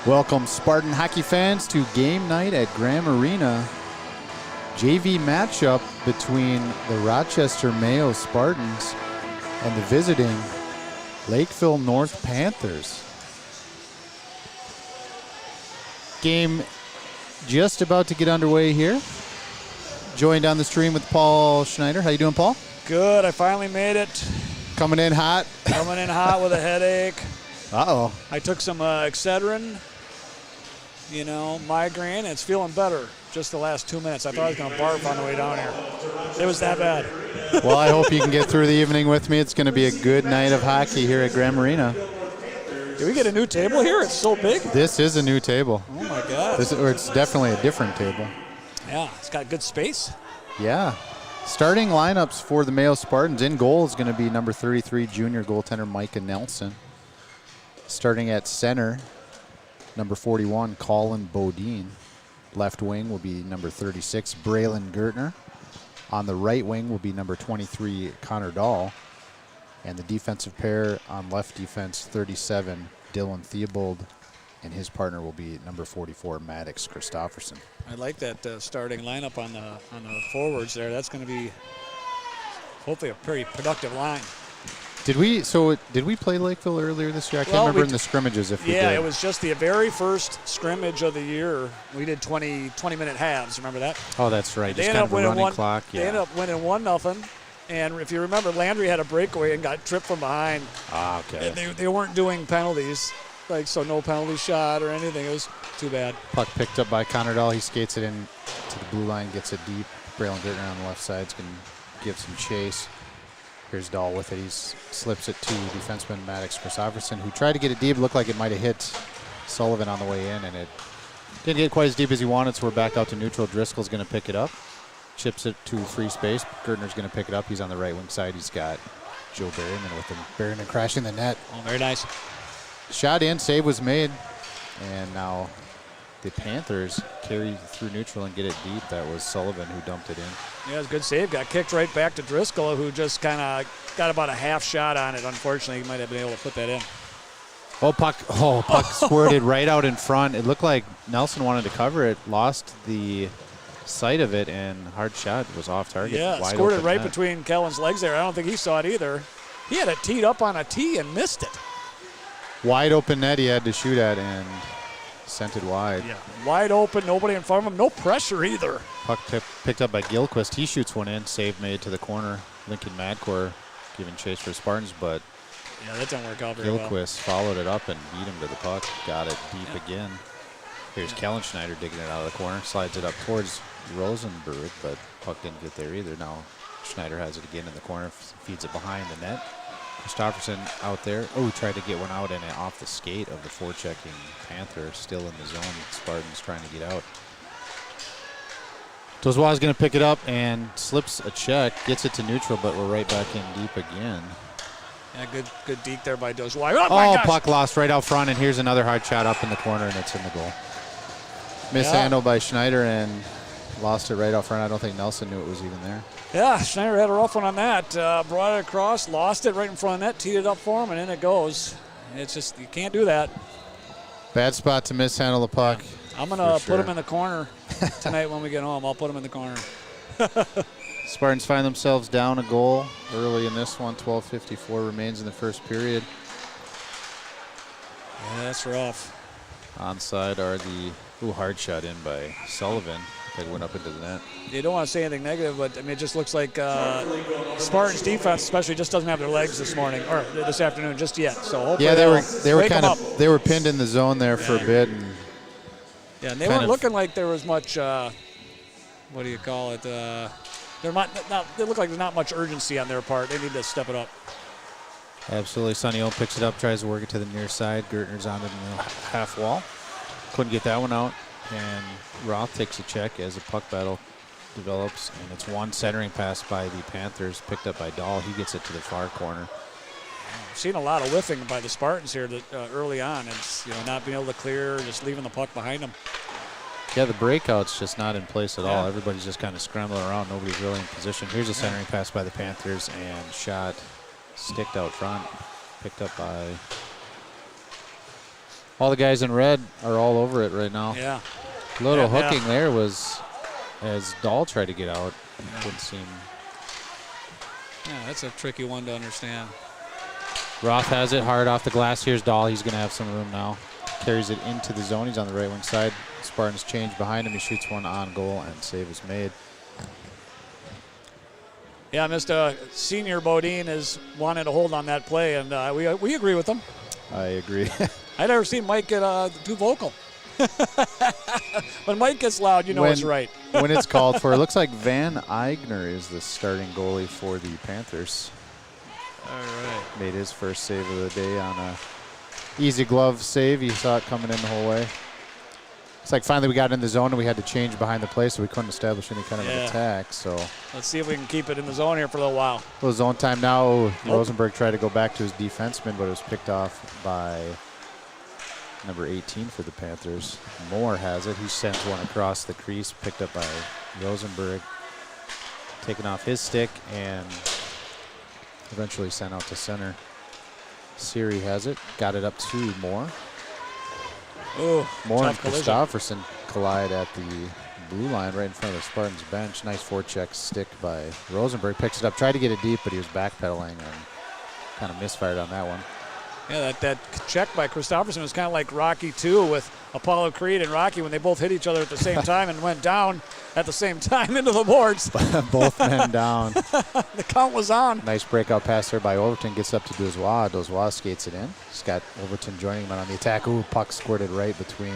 Welcome, Spartan hockey fans, to game night at Graham Arena. JV matchup between the Rochester Mayo Spartans and the visiting Lakeville North Panthers. Game just about to get underway here. Joined on the stream with Paul Schneider. How you doing, Paul? Good. I finally made it. Coming in hot? Coming in hot with a headache. Uh-oh. I took some Excedrin, migraine, and it's feeling better just the last 2 minutes. I thought I was going to barf on the way down here. It was that bad. Well, I hope you can get through the evening with me. It's going to be a good night of hockey here at Graham Arena. Did we get a new table here? It's so big. This is a new table. Oh, my God. It's definitely a different table. Yeah, it's got good space. Yeah. Starting lineups for the Mayo Spartans. In goal is going to be number 33, junior goaltender Micah Nelson. Starting at center, number 41, Colin Bodine. Left wing will be number 36, Braylon Gertner. On the right wing will be number 23, Connor Dahl. And the defensive pair on left defense, 37, Dylan Theobald. And his partner will be number 44, Maddox Christofferson. I like that starting lineup on the forwards there. That's going to be hopefully a pretty productive line. Did we play Lakeville earlier this year? I can't remember in the scrimmages if we did. Yeah, it was just the very first scrimmage of the year. We did 20-minute halves. Remember that? Oh, that's right. Just kind of a running clock. Yeah. They ended up winning 1-0. And if you remember, Landry had a breakaway and got tripped from behind. Ah, okay. And they weren't doing penalties, so no penalty shot or anything. It was too bad. Puck picked up by Connor Dahl. He skates it in to the blue line, gets it deep. Braylon Gertner on the left side is going to give some chase. Here's Dahl with it. He slips it to defenseman Maddox Christofferson, who tried to get it deep. Looked like it might have hit Sullivan on the way in, and it didn't get quite as deep as he wanted, so we're back out to neutral. Driscoll's going to pick it up. Chips it to free space. Gertner's going to pick it up. He's on the right wing side. He's got Joe Berryman with him. Berryman crashing the net. Oh, very nice. Shot in, save was made, and now the Panthers carry through neutral and get it deep. That was Sullivan who dumped it in. Yeah, it was a good save. Got kicked right back to Driscoll, who just kind of got about a half shot on it. Unfortunately, he might have been able to put that in. Puck squirted right out in front. It looked like Nelson wanted to cover it, lost the sight of it, and hard shot was off target. Yeah, squirted right between Kellen's legs there. I don't think he saw it either. He had it teed up on a tee and missed it. Wide open net he had to shoot at and sent it wide. Yeah, wide open, nobody in front of him, no pressure either. Puck picked up by Gilquist. He shoots one in, save made to the corner. Lincoln Madcore giving chase for Spartans, but yeah, that didn't work out very well. Gilquist followed it up and beat him to the puck. Got it deep again. Here's Kellen Schneider digging it out of the corner, slides it up towards Rosenberg, but puck didn't get there either. Now Schneider has it again in the corner, feeds it behind the net. Christofferson out there. Oh, tried to get one out and off the skate of the forechecking Panther, still in the zone. Spartans trying to get out. Dozwa's going to pick it up and slips a check, gets it to neutral, but we're right back in deep again. Yeah, good deke there by Dozwa. Oh, puck lost right out front, and here's another hard shot up in the corner, and it's in the goal. Mishandled by Schneider and lost it right out front. I don't think Nelson knew it was even there. Yeah, Schneider had a rough one on that. Brought it across, lost it right in front of net, teed it up for him, and in it goes. It's just, you can't do that. Bad spot to mishandle the puck. Yeah. I'm going to put him in the corner tonight when we get home. I'll put him in the corner. Spartans find themselves down a goal early in this one. 12:54 remains in the first period. Yeah, that's rough. Onside are the hard shot in by Sullivan. They went up into the net. You don't want to say anything negative, but I mean, it just looks like Spartans defense, especially, just doesn't have their legs this morning or this afternoon just yet. So hopefully they were pinned in the zone there for a bit, and they weren't looking like there was much. What do you call it? They look like there's not much urgency on their part. They need to step it up. Absolutely. Sonny O picks it up, tries to work it to the near side. Gertner's on the half wall. Couldn't get that one out. And Roth takes a check as the puck battle develops. And it's one centering pass by the Panthers, picked up by Dahl. He gets it to the far corner. I've seen a lot of whiffing by the Spartans here early on. It's not being able to clear, just leaving the puck behind them. Yeah, the breakout's just not in place at all. Everybody's just kind of scrambling around. Nobody's really in position. Here's a centering pass by the Panthers, and shot sticked out front, picked up by All the guys in red are all over it right now. Yeah. Little Yeah, hooking there was as Dahl tried to get out. Didn't seem. Yeah, that's a tricky one to understand. Roth has it hard off the glass. Here's Dahl. He's going to have some room now. Carries it into the zone. He's on the right wing side. Spartans change behind him. He shoots one on goal, and save is made. Yeah, Mr. Senior Bodine is wanting to hold on that play, and we agree with him. I agree. I'd never seen Mike get too vocal. When Mike gets loud, you know it's right. When it's called for. It looks like Van Eigner is the starting goalie for the Panthers. All right. Made his first save of the day on a easy glove save. He saw it coming in the whole way. It's like finally we got in the zone and we had to change behind the play, so we couldn't establish any kind of an attack. So let's see if we can keep it in the zone here for a little while. A little zone time now. Rosenberg tried to go back to his defenseman, but it was picked off by number 18 for the Panthers. Moore has it. He sends one across the crease, picked up by Rosenberg. Taken off his stick and eventually sent out to center. Siri has it. Got it up to Moore. Ooh, Moore and Christofferson collide at the blue line right in front of the Spartans bench. Nice forecheck stick by Rosenberg. Picks it up. Tried to get it deep, but he was backpedaling and kind of misfired on that one. Yeah, that check by Christofferson was kind of like Rocky 2 with Apollo Creed and Rocky when they both hit each other at the same time and went down at the same time into the boards. Both men down. The count was on. Nice breakout pass there by Overton. Gets up to Dozois. Dozois skates it in. He's got Overton joining him on the attack. Ooh, puck squirted right between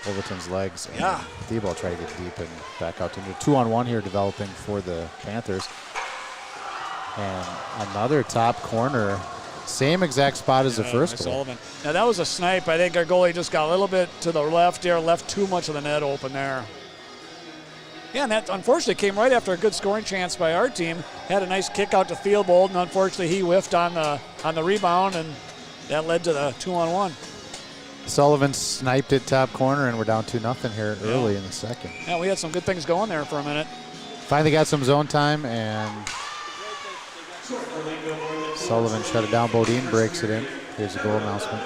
Overton's legs. And Thibault tried to get deep and back out to 2-on-1 here developing for the Panthers. And another top corner. Same exact spot as the first goal. Sullivan. Now that was a snipe. I think our goalie just got a little bit to the left there, left too much of the net open there. Yeah, and that unfortunately came right after a good scoring chance by our team. Had a nice kick out to Theobald, and unfortunately he whiffed on the rebound, and that led to the 2-on-1. Sullivan sniped it top corner, and we're down 2-0 here early in the second. Yeah, we had some good things going there for a minute. Finally got some zone time, and Sullivan shut it down. Bodine breaks it in. Here's the goal announcement.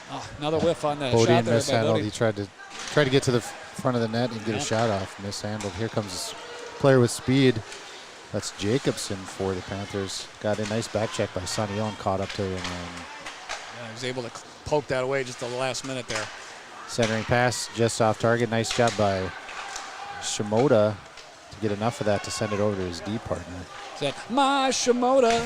Oh, another whiff on the Bodine shot there. mishandled. He tried to get to the front of the net and get a shot off. Mishandled. Here comes this player with speed. That's Jacobson for the Panthers. Got a nice back check by Sonny Owen. Caught up to him. Yeah, he was able to poke that away just the last minute there. Centering pass just off target. Nice job by Shimoda to get enough of that to send it over to his D partner. Is that my Shimoda?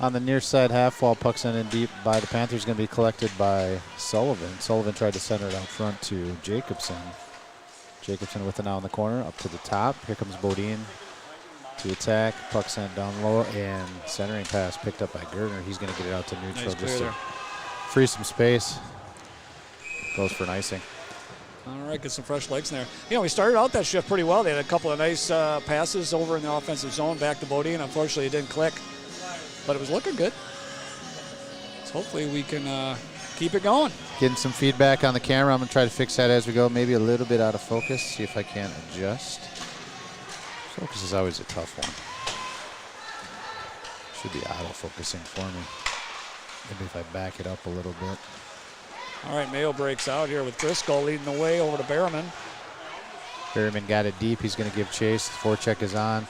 On the near side half wall, puck sent in deep by the Panthers, going to be collected by Sullivan. Sullivan tried to center it out front to Jacobson. Jacobson with it now in the corner, up to the top. Here comes Bodine to attack. Puck sent down low, and centering pass picked up by Gertner. He's going to get it out to neutral just to free some space. Goes for an icing. All right, get some fresh legs in there. You know, we started out that shift pretty well. They had a couple of nice passes over in the offensive zone back to Bodine. Unfortunately, it didn't click, but it was looking good. So hopefully we can keep it going. Getting some feedback on the camera. I'm going to try to fix that as we go. Maybe a little bit out of focus. See if I can adjust. Focus is always a tough one. Should be auto-focusing for me. Maybe if I back it up a little bit. All right, Mayo breaks out here with Driscoll leading the way over to Berriman. Berriman got it deep. He's going to give chase. The forecheck is on.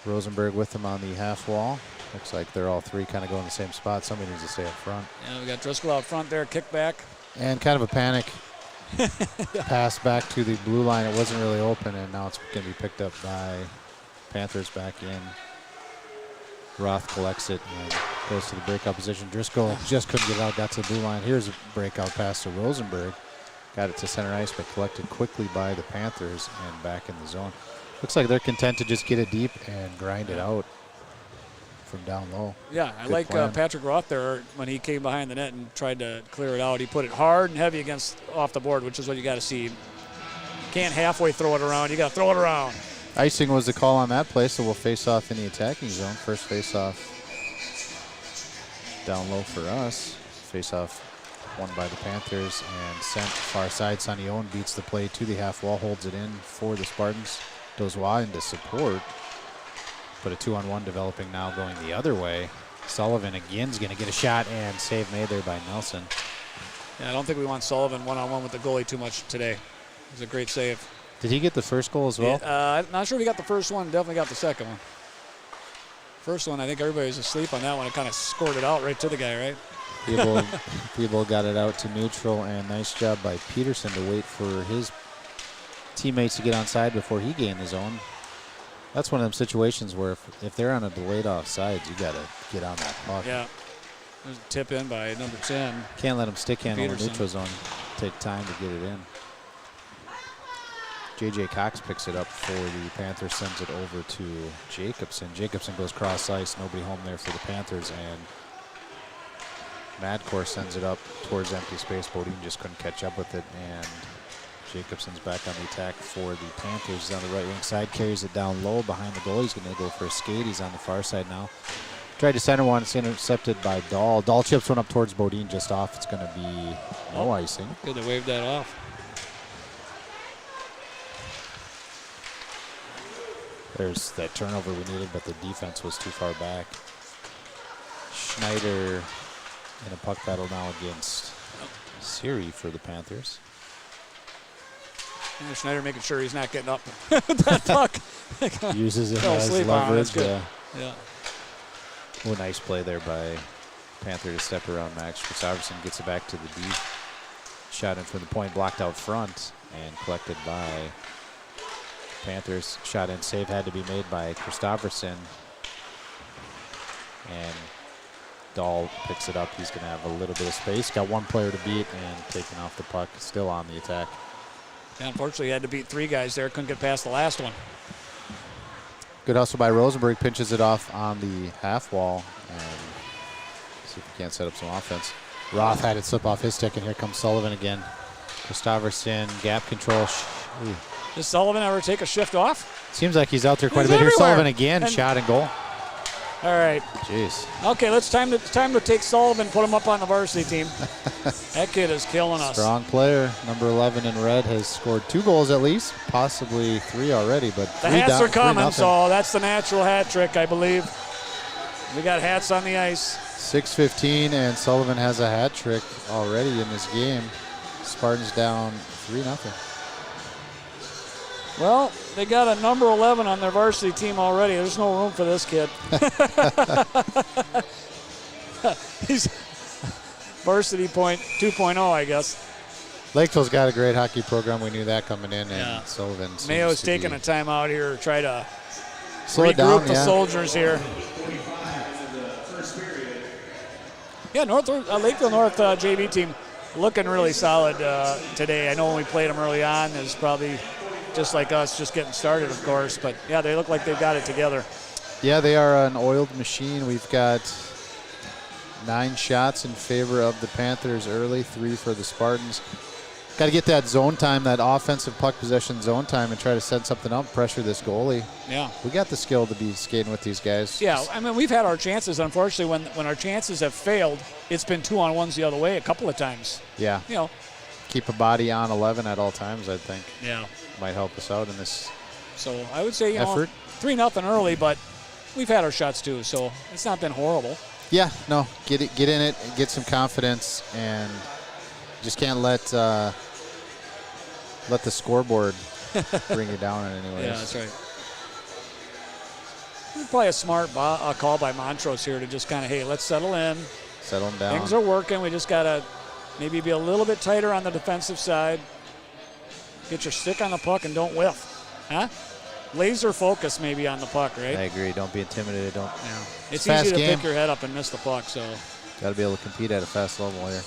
Rosenberg with him on the half wall. Looks like they're all three kind of going the same spot. Somebody needs to stay up front. Yeah, we got Driscoll out front there, kick back. And kind of a panic pass back to the blue line. It wasn't really open, and now it's going to be picked up by Panthers back in. Roth collects it and goes to the breakout position. Driscoll just couldn't get it out, got to the blue line. Here's a breakout pass to Rosenberg. Got it to center ice, but collected quickly by the Panthers and back in the zone. Looks like they're content to just get it deep and grind it out from down low. Yeah, I like Patrick Roth there when he came behind the net and tried to clear it out. He put it hard and heavy against off the board, which is what you got to see. Can't halfway throw it around. You got to throw it around. Icing was the call on that play, so we'll face off in the attacking zone. First face off down low for us. Face off won by the Panthers and sent far side. Sonny Owen beats the play to the half wall, holds it in for the Spartans. Dozois into support. But a 2-on-1 developing now going the other way. Sullivan again is going to get a shot and save made there by Nelson. Yeah, I don't think we want Sullivan one-on-one with the goalie too much today. It was a great save. Did he get the first goal as well? I'm not sure if he got the first one. Definitely got the second one. First one, I think everybody was asleep on that one. It kind of scored it out right to the guy, right? People got it out to neutral, and nice job by Peterson to wait for his teammates to get on side before he gained his own. That's one of them situations where if they're on a delayed offsides, you got to get on that puck. Yeah. There's a tip in by number 10. Can't let him stick handle the Peterson. neutral zone. Take time to get it in. J.J. Cox picks it up for the Panthers, sends it over to Jacobson. Jacobson goes cross ice, nobody home there for the Panthers, and Madcore sends it up towards empty space. Bodine just couldn't catch up with it, and Jacobson's back on the attack for the Panthers. He's on the right wing side, carries it down low behind the goal. He's going to go for a skate. He's on the far side now. Tried to center one. It's intercepted by Dahl. Dahl chips one up towards Bodine, just off. It's going to be no icing. Good to wave that off. There's that turnover we needed, but the defense was too far back. Schneider in a puck battle now against Siri for the Panthers. And Schneider making sure he's not getting up with that puck. Uses it Fell as asleep on it. leverage. That's good. Yeah. Oh, nice play there by Panther to step around Max. Christopherson gets it back to the D. Shot in from the point, blocked out front, and collected by Panthers. Shot in save had to be made by Christopherson. And Dahl picks it up. He's going to have a little bit of space. Got one player to beat and taking off the puck. Still on the attack. Yeah, unfortunately, he had to beat 3 guys there. Couldn't get past the last one. Good hustle by Rosenberg. Pinches it off on the half wall. And see if he can't set up some offense. Roth had it slip off his stick, and here comes Sullivan again. Christopherson, gap control. Ooh. Does Sullivan ever take a shift off? Seems like he's out there quite He's a bit. Here's everywhere. Sullivan again, And shot and goal. All right. Jeez. Okay, it's time to take Sullivan, put him up on the varsity team. That kid is killing us. Strong player. Number 11 in red has scored 2 goals at least, possibly 3 already, but The 3 hats down, are coming, 3-0. so that's the natural hat trick, I believe. We got hats on the ice. 6:15, and Sullivan has a hat trick already in this game. Spartans down 3-0. Well, they got a number 11 on their varsity team already. There's no room for this kid. He's varsity point 2.0, I guess. Lakeville's got a great hockey program. We knew that coming in, and Yeah. Sullivan Mayo's taking a timeout here to try to slow it regroup down, the yeah. soldiers here. Yeah, Lakeville North JV team looking really solid today. I know when we played them early on, it was probably just like us, just getting started, of course. But, yeah, they look like they've got it together. Yeah, they are an oiled machine. We've got 9 shots in favor of the Panthers early, 3 for the Spartans. Got to get that zone time, that offensive puck possession zone time, and try to set something up, pressure this goalie. Yeah. We got the skill to be skating with these guys. Yeah, I mean, we've had our chances. Unfortunately, when our chances have failed, it's been 2-on-1s the other way a couple of times. Yeah. You know. Keep a body on 11 at all times, I think. Yeah. Might help us out in this So I would say, you effort. know, 3-0 early, but we've had our shots too, so it's not been horrible. Yeah, no, get in it, get some confidence, and just can't let the scoreboard bring you down in any way. Yeah, that's right. Probably a smart call by Montrose here to just kind of, hey, let's settle in. Settle them down. Things are working. We just got to maybe be a little bit tighter on the defensive side. Get your stick on the puck and don't whiff. Huh? Laser focus maybe on the puck, right? I agree. Don't be intimidated. Don't. Yeah. It's fast easy to game. pick your head up and miss the puck, so. Got to be able to compete at a fast level here.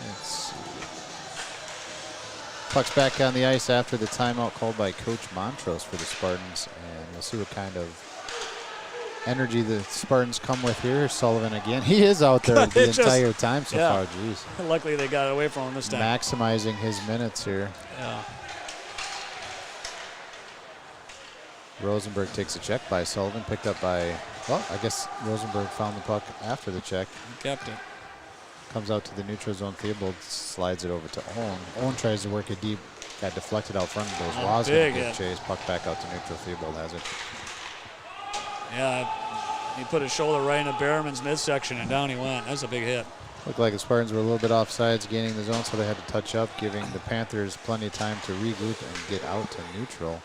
Let's see. Puck's back on the ice after the timeout called by Coach Montrose for the Spartans, and we'll see what kind of energy the Spartans come with here. Sullivan again. He is out there the entire time so far. Jeez. Luckily they got it away from him this time. Maximizing his minutes here. Yeah. Rosenberg takes a check by Sullivan, picked up by, well, I guess Rosenberg found the puck after the check. He kept it. Comes out to the neutral zone. Theobald slides it over to Owen. Owen tries to work it deep. Got deflected out front. Goes was going to get chased. Puck back out to neutral. Theobald has it. Yeah, he put his shoulder right into Berriman's midsection, and down he went. That was a big hit. Looked like the Spartans were a little bit offsides, gaining the zone, so they had to touch up, giving the Panthers plenty of time to regroup and get out to neutral.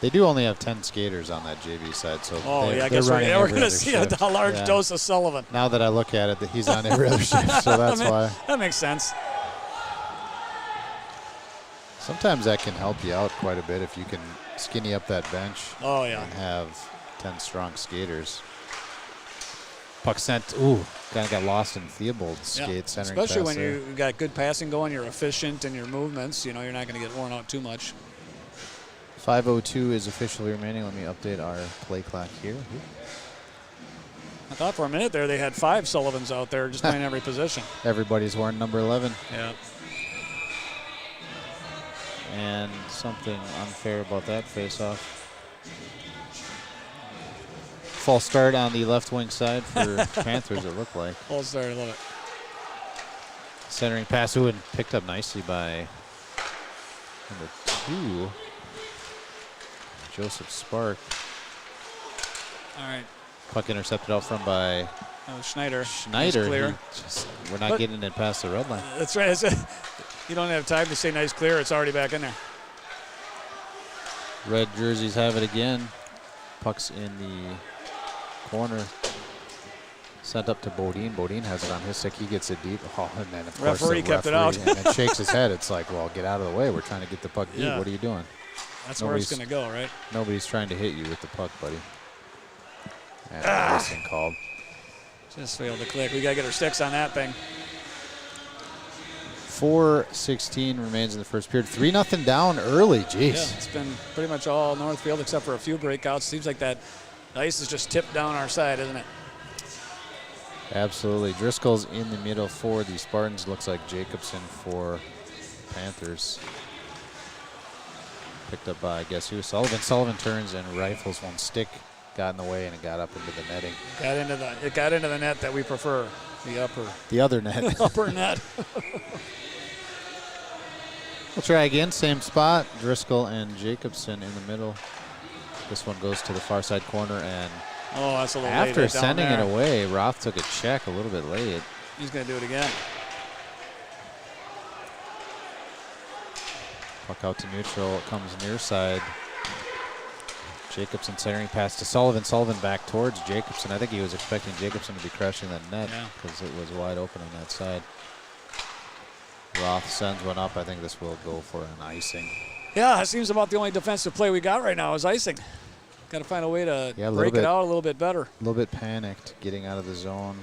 They do only have 10 skaters on that JV side, so I guess we're going to see a large dose of Sullivan. Now that I look at it, that he's on every other shift, so that's why. That makes sense. Sometimes that can help you out quite a bit if you can skinny up that bench. Oh, yeah. And have 10 strong skaters. Puck sent, kind of got lost in Theobald's skate centering. Especially when you got good passing going, you're efficient in your movements, you're not going to get worn out too much. 5:02 is officially remaining. Let me update our play clock here. I thought for a minute there they had 5 Sullivans out there just playing every position. Everybody's wearing number 11. Yeah. And something unfair about that face-off. False start on the left wing side for Panthers, it looked like. False start, I love it. Centering pass, and picked up nicely by number 2, Joseph Spark. All right. Puck intercepted out front by Schneider. Clear. We're not getting it past the red line. That's right. You don't have time to say nice clear. It's already back in there. Red jerseys have it again. Puck's in the corner. Sent up to Bodine. Bodine has it on his stick. He gets it deep. Oh, and then, of course, referee kept it out. and then shakes his head. It's like, well, get out of the way. We're trying to get the puck deep. What are you doing? That's where it's going to go, right? Nobody's trying to hit you with the puck, buddy. And racing called. Just failed to click. We got to get our sticks on that thing. 4:16 remains in the first period. 3-0 down early. Jeez. Yeah, it's been pretty much all Northfield except for a few breakouts. Seems like that ice is just tipped down our side, isn't it? Absolutely. Driscoll's in the middle for the Spartans. Looks like Jacobson for Panthers. Picked up by, I guess, who? Sullivan. Sullivan turns and rifles one stick. Got in the way and it got up into the netting. It got into the net that we prefer. The other net. The upper net. We'll try again. Same spot. Driscoll and Jacobson in the middle. This one goes to the far side corner, and that's a little after late sending down it there. away, Roth took a check a little bit late. He's going to do it again. Puck out to neutral. It comes near side. Jacobson centering pass to Sullivan. Sullivan back towards Jacobson. I think he was expecting Jacobson to be crushing that net because it was wide open on that side. Roth sends one up. I think this will go for an icing. Yeah, it seems about the only defensive play we got right now is icing. Got to find a way to break it out a little bit better. A little bit panicked getting out of the zone.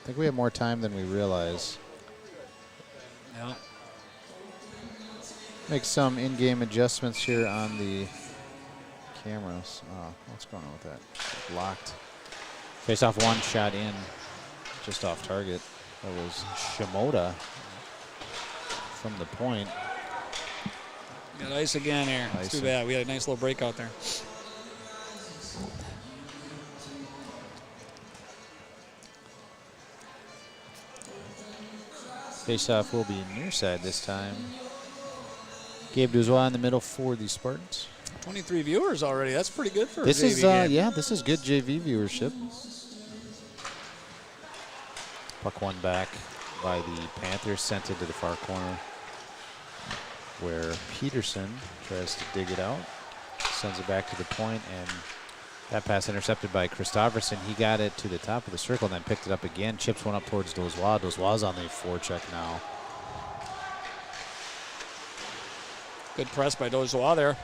I think we have more time than we realize. Yeah. Make some in-game adjustments here on the cameras. Oh, what's going on with that? Blocked. Face off one, shot in, just off target. That was Shimoda from the point. Got ice again here. It's too bad. We had a nice little breakout there. Face-off will be near side this time. Gabe Duzois in the middle for the Spartans. 23 viewers already. That's pretty good for this a JV game. This is good JV viewership. Puck one back by the Panthers, sent it to the far corner where Peterson tries to dig it out, sends it back to the point, and that pass intercepted by Christofferson. He got it to the top of the circle and then picked it up again, chips one up towards Dozois. Dozois on the forecheck now. Good press by Dozois there.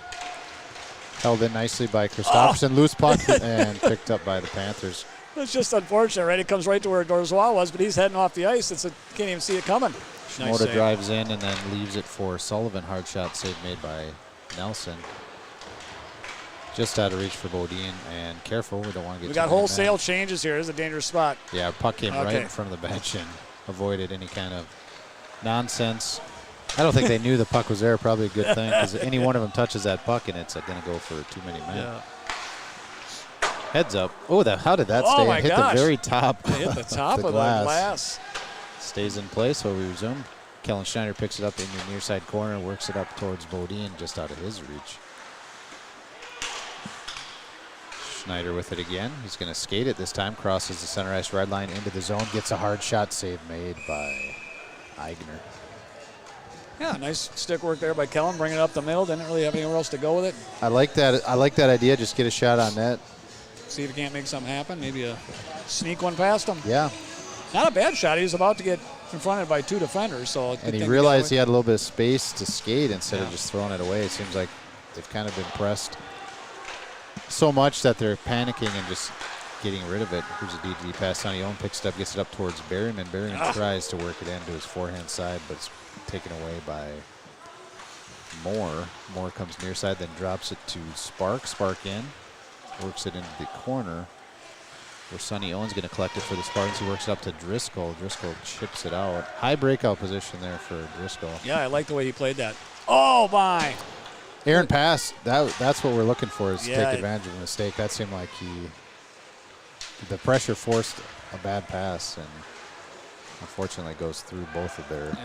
Held in nicely by Christofferson. Loose puck and picked up by the Panthers. It's just unfortunate, right? It comes right to where Dozois was, but he's heading off the ice. Can't even see it coming. Shimoda drives in and then leaves it for Sullivan. Hard shot save made by Nelson. Just out of reach for Bodine, and careful, we don't want to get. We got wholesale changes here. This is a dangerous spot. Yeah, puck came right in front of the bench and avoided any kind of nonsense. I don't think they knew the puck was there. Probably a good thing because any one of them touches that puck and it's going to go for too many men. Yeah. Heads up. Oh, how did that Oh, stay? my It hit gosh. the very top. It hit the top of the glass. Stays in place, so we resume. Kellen Schneider picks it up in the near side corner, works it up towards Bodine, just out of his reach. Schneider with it again. He's going to skate it this time, crosses the center ice red line into the zone, gets a hard shot save made by Eigner. Yeah, nice stick work there by Kellen, bringing it up the middle. Didn't really have anywhere else to go with it. I like that idea. Just get a shot on net. See if he can't make something happen. Maybe a sneak one past him. Yeah. Not a bad shot. He was about to get confronted by 2 defenders. So and he realized he had a little bit of space to skate instead of just throwing it away. It seems like they've kind of been pressed so much that they're panicking and just getting rid of it. Here's a DD pass. Sonny Owen picks it up, gets it up towards Berryman. Berryman tries to work it into his forehand side, but it's taken away by Moore. Moore comes near side, then drops it to Spark. Spark in, works it into the corner, where Sonny Owen's going to collect it for the Spartans. He works it up to Driscoll. Driscoll chips it out. High breakout position there for Driscoll. Yeah, I like the way he played that. Oh, my. Aaron pass. That's what we're looking for, is to Yeah. take advantage of a mistake. That seemed like the pressure forced a bad pass, and unfortunately goes through both of their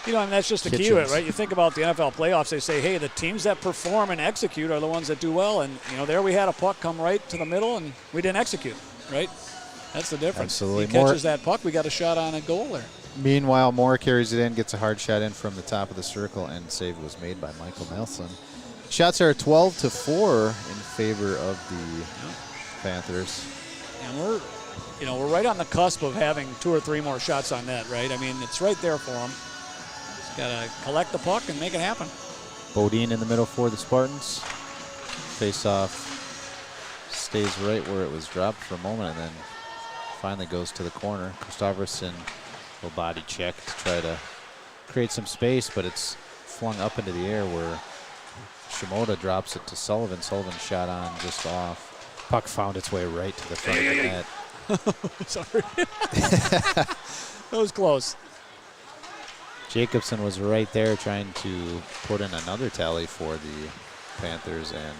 You know, I mean, that's just the key to it, right? You think about the NFL playoffs, they say, hey, the teams that perform and execute are the ones that do well. And, you know, there we had a puck come right to the middle, and we didn't execute, right? That's the difference. Absolutely. He catches that puck, we got a shot on a goal there. Meanwhile, Moore carries it in, gets a hard shot in from the top of the circle, and save was made by Michael Nelson. Shots are 12-4 in favor of the Panthers. And we're right on the cusp of having 2 or 3 more shots on net, right? I mean, it's right there for them. Just got to collect the puck and make it happen. Bodine in the middle for the Spartans. Face-off stays right where it was dropped for a moment, and then finally goes to the corner. Kristofferson will body check to try to create some space, but it's flung up into the air where Shimoda drops it to Sullivan. Sullivan shot on just off. Puck found its way right to the front of the net. Sorry. That was close. Jacobson was right there trying to put in another tally for the Panthers, and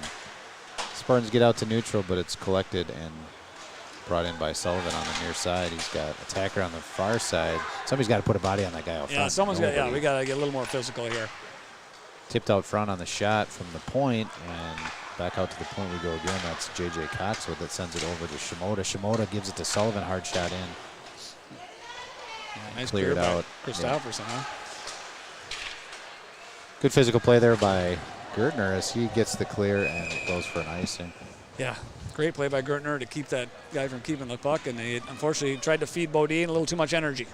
Spartans get out to neutral, but it's collected and brought in by Sullivan on the near side. He's got attacker on the far side. Somebody's got to put a body on that guy out front. Yeah, someone's got. Yeah, we got to get a little more physical here. Tipped out front on the shot from the point, and back out to the point we go again. That's J.J. Coxwood that sends it over to Shimoda. Shimoda gives it to Sullivan. Hard shot in. Yeah, nice Cleared out. Kristofferson, huh? Good physical play there by Gertner as he gets the clear and goes for an icing. Yeah, great play by Gertner to keep that guy from keeping the puck, and they unfortunately tried to feed Bodine a little too much energy.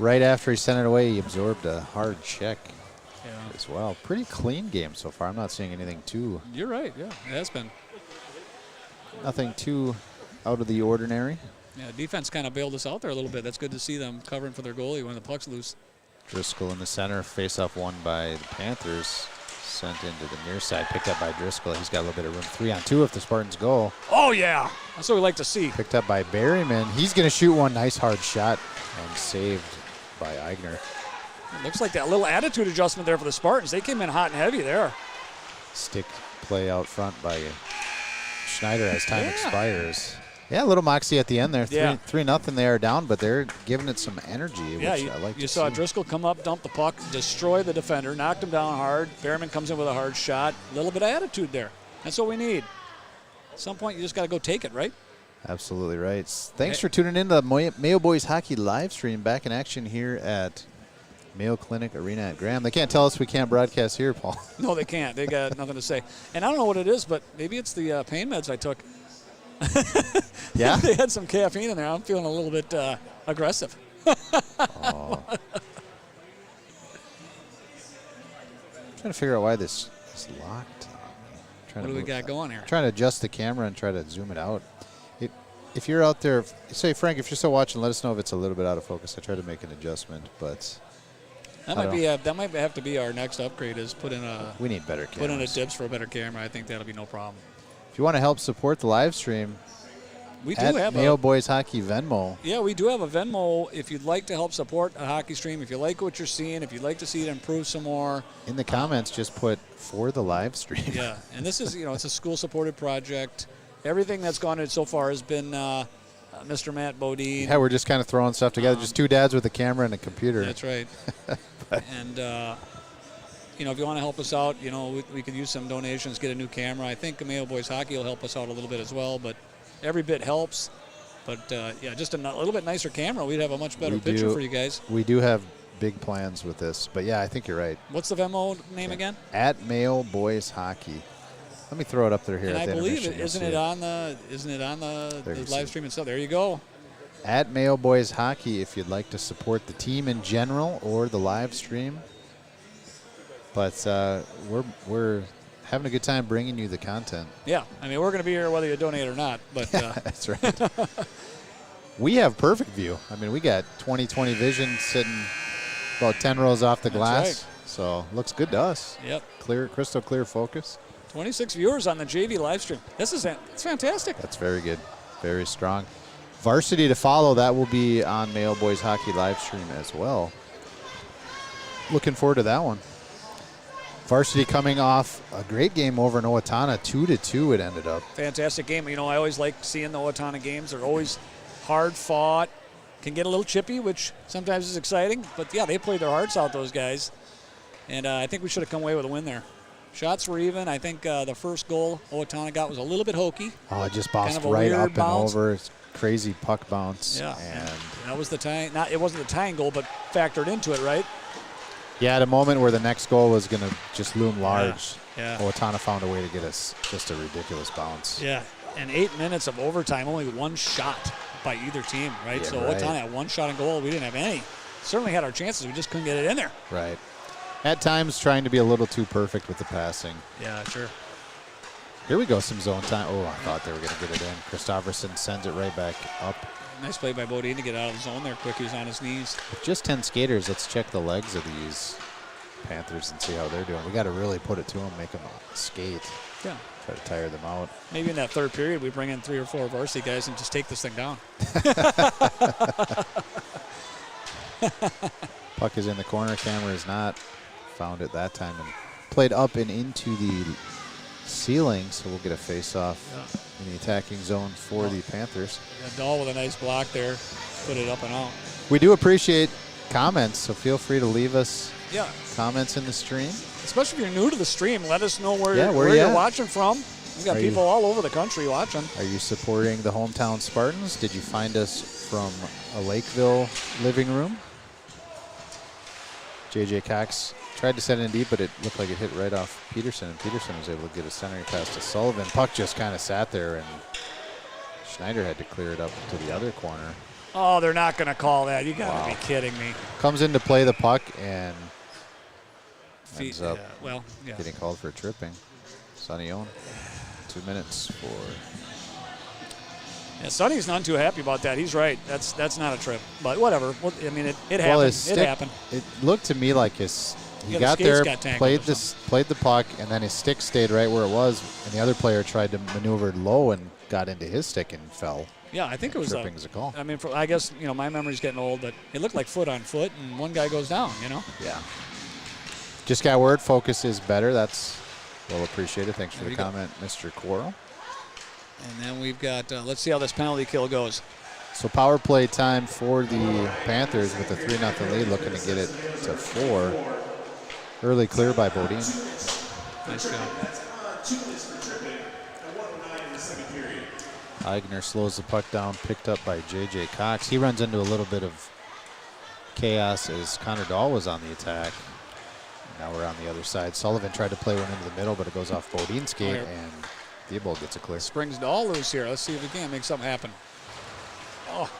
Right after he sent it away, he absorbed a hard check Yeah. as well. Pretty clean game so far. I'm not seeing anything too, You're right, yeah, it has been. nothing too out of the ordinary. Yeah, defense kind of bailed us out there a little bit. That's good to see them covering for their goalie when the puck's loose. Driscoll in the center, face-off won by the Panthers. Sent into the near side, picked up by Driscoll. He's got a little bit of room. 3-on-2 if the Spartans go. Oh, yeah. That's what we like to see. Picked up by Berryman. He's going to shoot one nice hard shot and saved by Eigner. It looks like that little attitude adjustment there for the Spartans. They came in hot and heavy there. Stick play out front by Schneider as time expires. Yeah, a little moxie at the end there. 3-0 they are down, but they're giving it some energy, which I like to see. You saw Driscoll come up, dump the puck, destroy the defender, knocked him down hard. Berryman comes in with a hard shot. A little bit of attitude there. That's what we need. At some point, you just got to go take it, right? Absolutely right. Thanks for tuning in to the Mayo Boys Hockey live stream. Back in action here at Mayo Clinic Arena at Graham. They can't tell us we can't broadcast here, Paul. No, they can't. They got nothing to say. And I don't know what it is, but maybe it's the pain meds I took. Yeah? They had some caffeine in there. I'm feeling a little bit aggressive. Oh. Trying to figure out why this is locked. What do we got going here? Trying to adjust the camera and try to zoom it out. If you're out there, say, Frank, if you're still watching, let us know if it's a little bit out of focus. I tried to make an adjustment, but that might have to be our next upgrade. Is put in a we need better cameras. Put in a dibs for a better camera. I think that'll be no problem. If you want to help support the live stream, We do At have Mayo Boys Hockey Venmo. Yeah, we do have a Venmo if you'd like to help support a hockey stream. If you like what you're seeing, if you'd like to see it improve some more. In the comments, just put for the live stream. Yeah, and this is, it's a school-supported project. Everything that's gone in so far has been Mr. Matt Bodine. Yeah, we're just kind of throwing stuff together. Just two dads with a camera and a computer. That's right. And, if you want to help us out, we could use some donations, get a new camera. I think Mayo Boys Hockey will help us out a little bit as well, but every bit helps. But, just a little bit nicer camera. We'd have a much better picture for you guys. We do have big plans with this. But, yeah, I think you're right. What's the Venmo name again? At Mayo Boys Hockey. Let me throw it up there here. And at I the believe intermission. isn't it on the live stream itself? There you go. At Mayo Boys Hockey, if you'd like to support the team in general or the live stream. But we're having a good time bringing you the content. Yeah, we're going to be here whether you donate or not. But that's right. We have perfect view. We got 20/20 vision sitting about 10 rows off the glass. Right. So looks good to us. Yep. Clear, crystal clear focus. 26 viewers on the JV live stream. It's fantastic. That's very good. Very strong. Varsity to follow. That will be on Mayo Boys Hockey live stream as well. Looking forward to that one. Varsity coming off a great game over in Owatonna. 2-2 it ended up. Fantastic game. I always like seeing the Owatonna games. They're always hard fought. Can get a little chippy, which sometimes is exciting. But, yeah, they played their hearts out, those guys. And I think we should have come away with a win there. Shots were even. I think the first goal Owatonna got was a little bit hokey. Oh, it just bounced kind of right up bounce. And over. It's crazy puck bounce. Yeah, and that was the tying. It wasn't the tying goal, but factored into it, right? Yeah, at a moment where the next goal was going to just loom large. Yeah. Owatonna found a way to get us just a ridiculous bounce. Yeah, and 8 minutes of overtime, only one shot by either team, right? Yeah, so right. Owatonna had one shot on goal. We didn't have any. Certainly had our chances. We just couldn't get it in there. Right. At times trying to be a little too perfect with the passing. Yeah, sure. Here we go, some zone time. Oh, I thought they were going to get it in. Christofferson sends it right back up. Nice play by Bodine to get out of the zone there quick. He was on his knees. With just 10 skaters, let's check the legs of these Panthers and see how they're doing. We got to really put it to them, make them skate. Yeah. Try to tire them out. Maybe in that third period we bring in 3 or 4 varsity guys and just take this thing down. Puck is in the corner. Camera is not. Found it that time and played up and into the ceiling, so we'll get a face-off in the attacking zone for the Panthers. Yeah, Dahl with a nice block there. Put it up and out. We do appreciate comments, so feel free to leave us Yeah. comments in the stream. Especially if you're new to the stream, let us know where you you're at? watching from. We've got people all over the country watching. Are you supporting the hometown Spartans? Did you find us from a Lakeville living room? J.J. Cox tried to send it in deep, but it looked like it hit right off Peterson, and Peterson was able to get a centering pass to Sullivan. Puck just kind of sat there, and Schneider had to clear it up to the other corner. Oh, they're not going to call that. You got to be kidding me. Comes in to play the puck and ends up getting called for tripping. Sonny Owen, 2 minutes for... Yeah, Sonny's not too happy about that. He's right. That's not a trip. But whatever. Well, it happened. Well, It happened. It looked to me like he got the there, got played the puck, and then his stick stayed right where it was, and the other player tried to maneuver low and got into his stick and fell. Yeah, I think it was tripping is a call. I guess my memory's getting old, but it looked like foot on foot, and one guy goes down. Yeah. Just got word. Focus is better. That's well appreciated. Thanks for the comment, Mr. Quarrel. And then we've got, let's see how this penalty kill goes. So power play time for the Panthers with a 3-0 lead, looking to get it to 4. Early clear by Bodine. Nice job. Eigner slows the puck down, picked up by J.J. Cox. He runs into a little bit of chaos as Connor Dahl was on the attack. Now we're on the other side. Sullivan tried to play one into the middle, but it goes off Bodine's skate, and Theobald gets a clear. Springs Dahl loose here. Let's see if we can make something happen. Oh,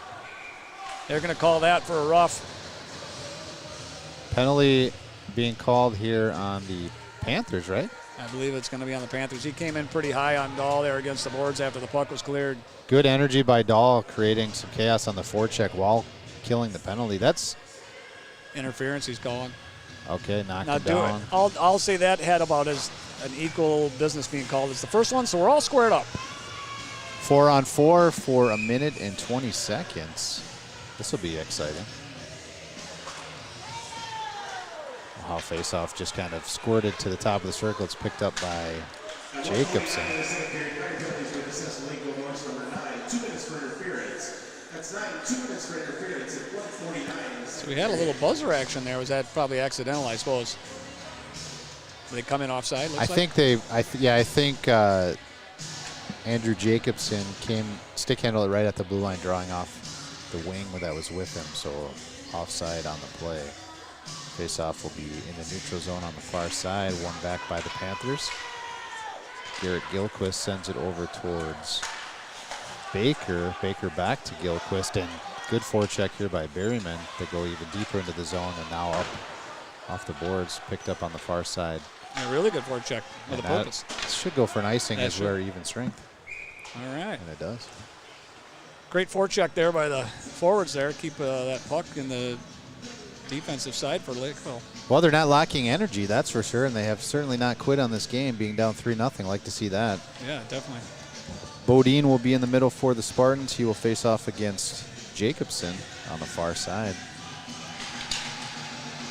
they're going to call that for a rough. Penalty being called here on the Panthers, right? I believe it's going to be on the Panthers. He came in pretty high on Dahl there against the boards after the puck was cleared. Good energy by Dahl, creating some chaos on the forecheck while killing the penalty. That's interference he's calling. Okay, knocked it down. I'll say that had about as an equal business being called as the first one, so we're all squared up. 4-on-4 for a minute and 20 seconds. This will be exciting. Wow, face-off just kind of squirted to the top of the circle. It's picked up by Jacobson. So we had a little buzzer action there. Was that probably accidental, I suppose? Did they come in offside? I think Andrew Jacobson stick handled it right at the blue line, drawing off the wing that was with him, so offside on the play. Face-off will be in the neutral zone on the far side, won back by the Panthers. Garrett Gilchrist sends it over towards Baker. Baker back to Gilchrist, and good forecheck here by Berryman to go even deeper into the zone, and now up off the boards, picked up on the far side. A really good forecheck with a purpose. Should go for an icing as we're even strength. All right. And it does. Great forecheck there by the forwards there. Keep that puck in the defensive side for Lakeville. Well, they're not lacking energy, that's for sure, and they have certainly not quit on this game, being down 3-0. Like to see that. Yeah, definitely. Bodine will be in the middle for the Spartans. He will face off against Jacobson on the far side.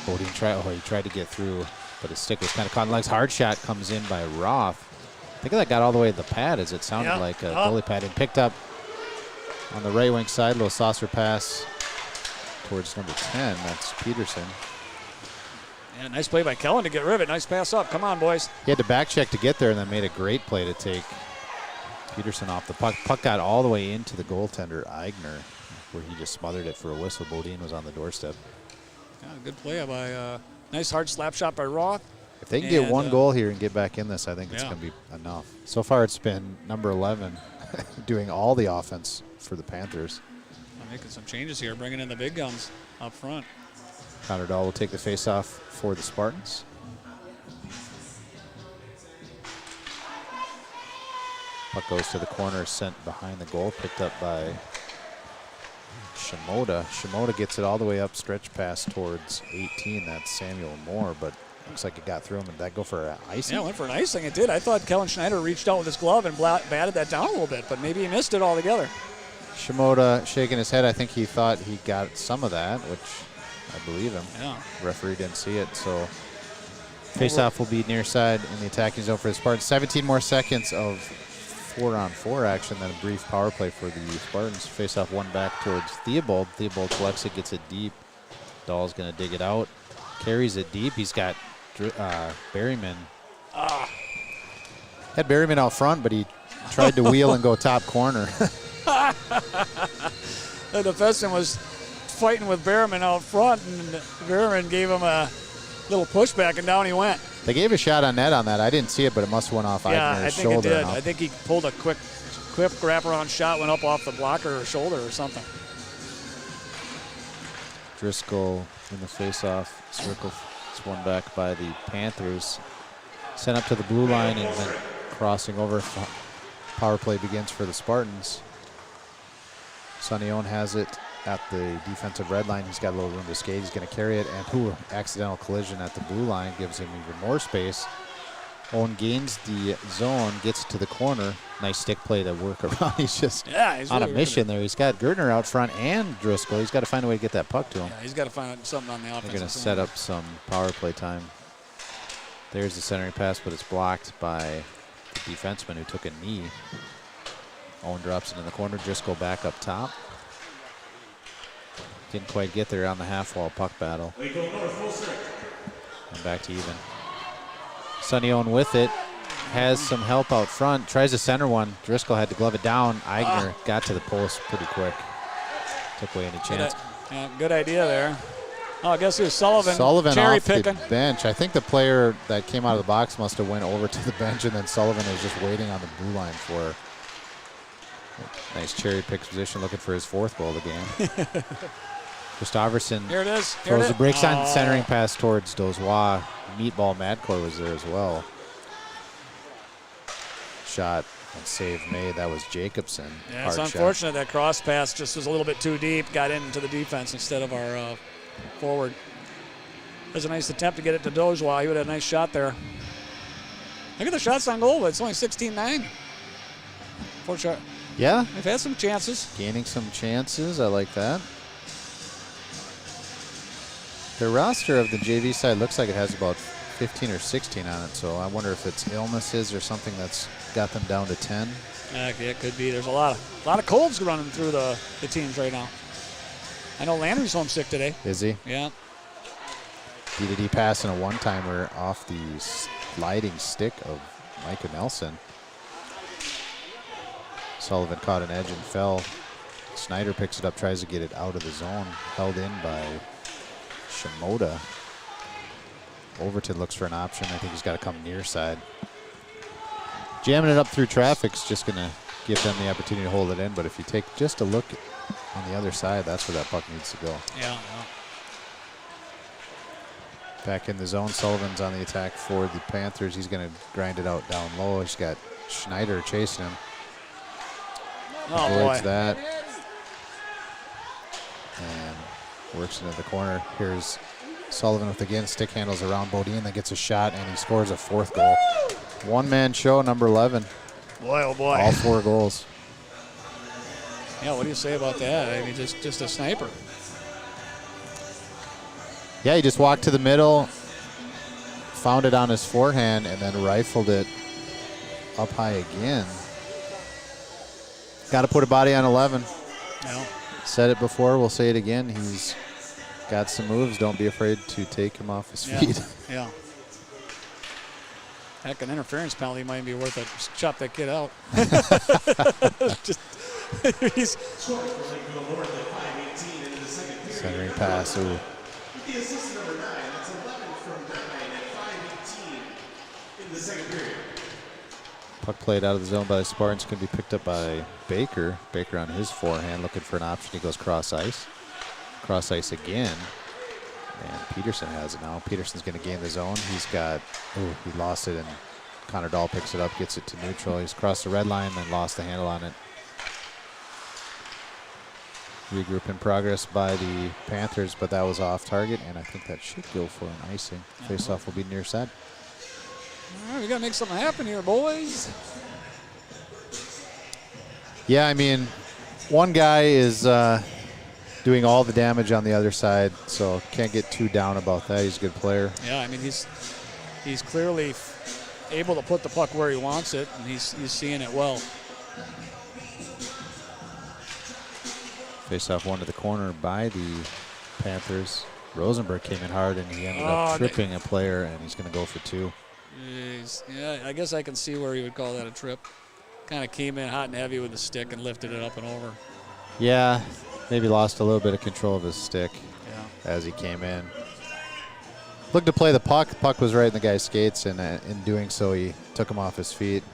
Bodine tried to get through, but his stick was kind of caught in legs. Hard shot comes in by Roth. I think that got all the way to the pad, as it sounded like a goalie pad, and picked up on the right wing side. Little saucer pass towards number 10. That's Peterson. Yeah, nice play by Kellen to get rid of it. Nice pass up. Come on, boys. He had to back check to get there, and then made a great play to take Peterson off the puck. Puck got all the way into the goaltender, Eigner, where he just smothered it for a whistle. Bodine was on the doorstep. Yeah, good play by nice hard slap shot by Roth. If they can get one goal here and get back in this, I think it's going to be enough. So far, it's been number 11 doing all the offense for the Panthers. Making some changes here, bringing in the big guns up front. Connor Dahl will take the face-off for the Spartans. Puck goes to the corner, sent behind the goal, picked up by Shimoda. Shimoda gets it all the way up, stretch pass towards 18. That's Samuel Moore, but looks like it got through him. And that go for an icing? Yeah, went for an icing. It did. I thought Kellen Schneider reached out with his glove and batted that down a little bit, but maybe he missed it altogether. Shimoda shaking his head. I think he thought he got some of that, which I believe him. Yeah. Referee didn't see it, so face-off will be near side in the attacking zone for the Spartans. 17 more seconds of 4-on-4 action, then a brief power play for the Spartans. Face-off one back towards Theobald. Theobald collects it, gets it deep. Dahl's going to dig it out, carries it deep. He's got Berryman. Had Berryman out front, but he tried to wheel and go top corner. The defenseman was fighting with Berryman out front, and Berryman gave him a little pushback, and down he went. They gave a shot on net on that. I didn't see it, but it must have went off Eigner's shoulder. Yeah, I think it did. I think he pulled a quick wraparound shot, went up off the blocker or shoulder or something. Driscoll in the face-off circle. It's won back by the Panthers. Sent up to the blue line and then crossing over. Power play begins for the Spartans. Sonny Owen has it at the defensive red line. He's got a little room to skate. He's going to carry it, and accidental collision at the blue line gives him even more space. Owen gains the zone, gets to the corner. Nice stick play to work around. He's just he's on really a mission there. He's got Gertner out front and Driscoll. He's got to find a way to get that puck to him. Yeah, he's got to find something on the offense. They're going to set up some power play time. There's the centering pass, but it's blocked by the defenseman who took a knee. Owen drops it in the corner. Driscoll back up top. Didn't quite get there on the half wall puck battle. And back to even. Sonny Owen with it. Has some help out front. Tries to center one. Driscoll had to glove it down. Eigner got to the post pretty quick. Took away any chance. Good idea there. Oh, I guess it was Sullivan cherry off picking. The bench. I think the player that came out of the box must have went over to the bench, and then Sullivan was just waiting on the blue line for a nice cherry pick position, looking for his 4th goal of the game. Christopherson Here it is. throws the brakes on, centering pass towards Dozois. Meatball Madcore was there as well. Shot and save made. That was Jacobson. Yeah, it's unfortunate that cross pass just was a little bit too deep, got into the defense instead of our forward. There's a nice attempt to get it to Dozois. He would have a nice shot there. Look at the shots on goal, but it's only 16-9. Yeah. They've had some chances. Gaining some chances. I like that. The roster of the JV side looks like it has about 15 or 16 on it, so I wonder if it's illnesses or something that's got them down to 10. Yeah, it could be. There's a lot of colds running through the teams right now. I know Landry's homesick today. Is he? Yeah. Did he pass in a one-timer off the sliding stick of Micah Nelson? Sullivan caught an edge and fell. Snyder picks it up, tries to get it out of the zone. Held in by Shimoda. Overton looks for an option. I think he's got to come near side. Jamming it up through traffic's just going to give them the opportunity to hold it in. But if you take just a look on the other side, that's where that puck needs to go. Yeah. Back in the zone, Sullivan's on the attack for the Panthers. He's going to grind it out down low. He's got Schneider chasing him. Oh, Avoids boy. that. And works into the corner. Here's Sullivan with again stick handles around Bodine, then gets a shot, and he scores a 4th goal. One-man show, number 11. Boy, oh boy. All 4 goals. Yeah, what do you say about that? I mean, just a sniper. Yeah, he just walked to the middle, found it on his forehand, and then rifled it up high again. Got to put a body on 11. Yeah. Said it before, we'll say it again. He's got some moves. Don't be afraid to take him off his feet. Yeah. Heck, an interference penalty might be worth it. Just chop that kid out. He's Centering pass. Ooh. The assist number 9, that's 11 from 9 at 5:18 in the second period. Puck played out of the zone by the Spartans. Going to be picked up by Baker. Baker on his forehand looking for an option. He goes cross ice. Cross ice again. And Peterson has it now. Peterson's going to gain the zone. He's got, he lost it, and Connor Dahl picks it up, gets it to neutral. He's crossed the red line, then lost the handle on it. Regroup in progress by the Panthers, but that was off target, and I think that should go for an icing. Face-off will be near side. all right, we got to make something happen here, boys. Yeah, I mean, one guy is doing all the damage on the other side, so can't get too down about that. He's a good player. Yeah, I mean, he's clearly able to put the puck where he wants it, and he's seeing it well. Face-off one to the corner by the Panthers. Rosenberg came in hard, and he ended up tripping a player, and he's going to go for 2. Yeah, I guess I can see where he would call that a trip. Kind of came in hot and heavy with the stick and lifted it up and over. Yeah, maybe lost a little bit of control of his stick as he came in. Looked to play the puck. The puck was right in the guy's skates, and in doing so, he took him off his feet.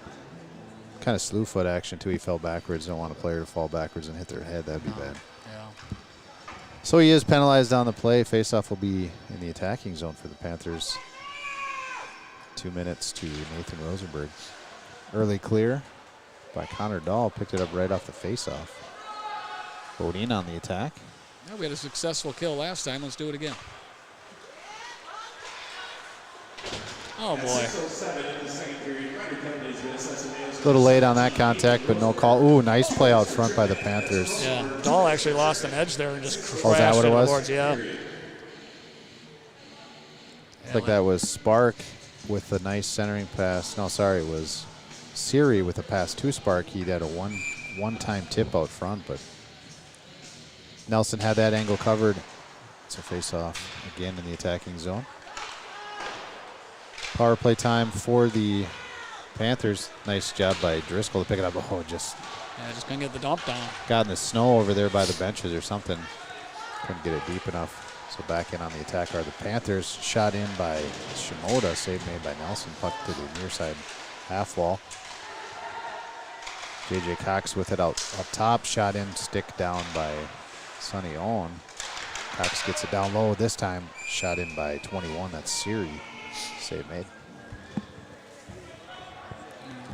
Kind of slew foot action, too. He fell backwards. Don't want a player to fall backwards and hit their head. That'd be bad. Yeah. So he is penalized on the play. Faceoff will be in the attacking zone for the Panthers. 2 minutes to Nathan Rosenberg. Early clear by Connor Dahl. Picked it up right off the faceoff. Bodine on the attack. Yeah, we had a successful kill last time. Let's do it again. Oh, boy. A little late on that contact, but no call. Ooh, nice play out front by the Panthers. Yeah, Dahl actually lost an edge there and just crashed Oh, is that what it into the was? boards. Yeah. Looks like that was Spark with a nice centering pass. No, sorry, it was Siri with a pass to Spark. He had a one-time tip out front, but Nelson had that angle covered. It's a face-off again in the attacking zone. Power play time for the Panthers. Nice job by Driscoll to pick it up. Oh, just couldn't get the dump down. got in the snow over there by the benches or something. Couldn't get it deep enough. So back in on the attack are the Panthers. Shot in by Shimoda. Save made by Nelson. Puck to the near side half wall. J.J. Cox with it up top. Shot in, stick down by Sonny Owen. Cox gets it down low this time. Shot in by 21. That's Siri. Save made.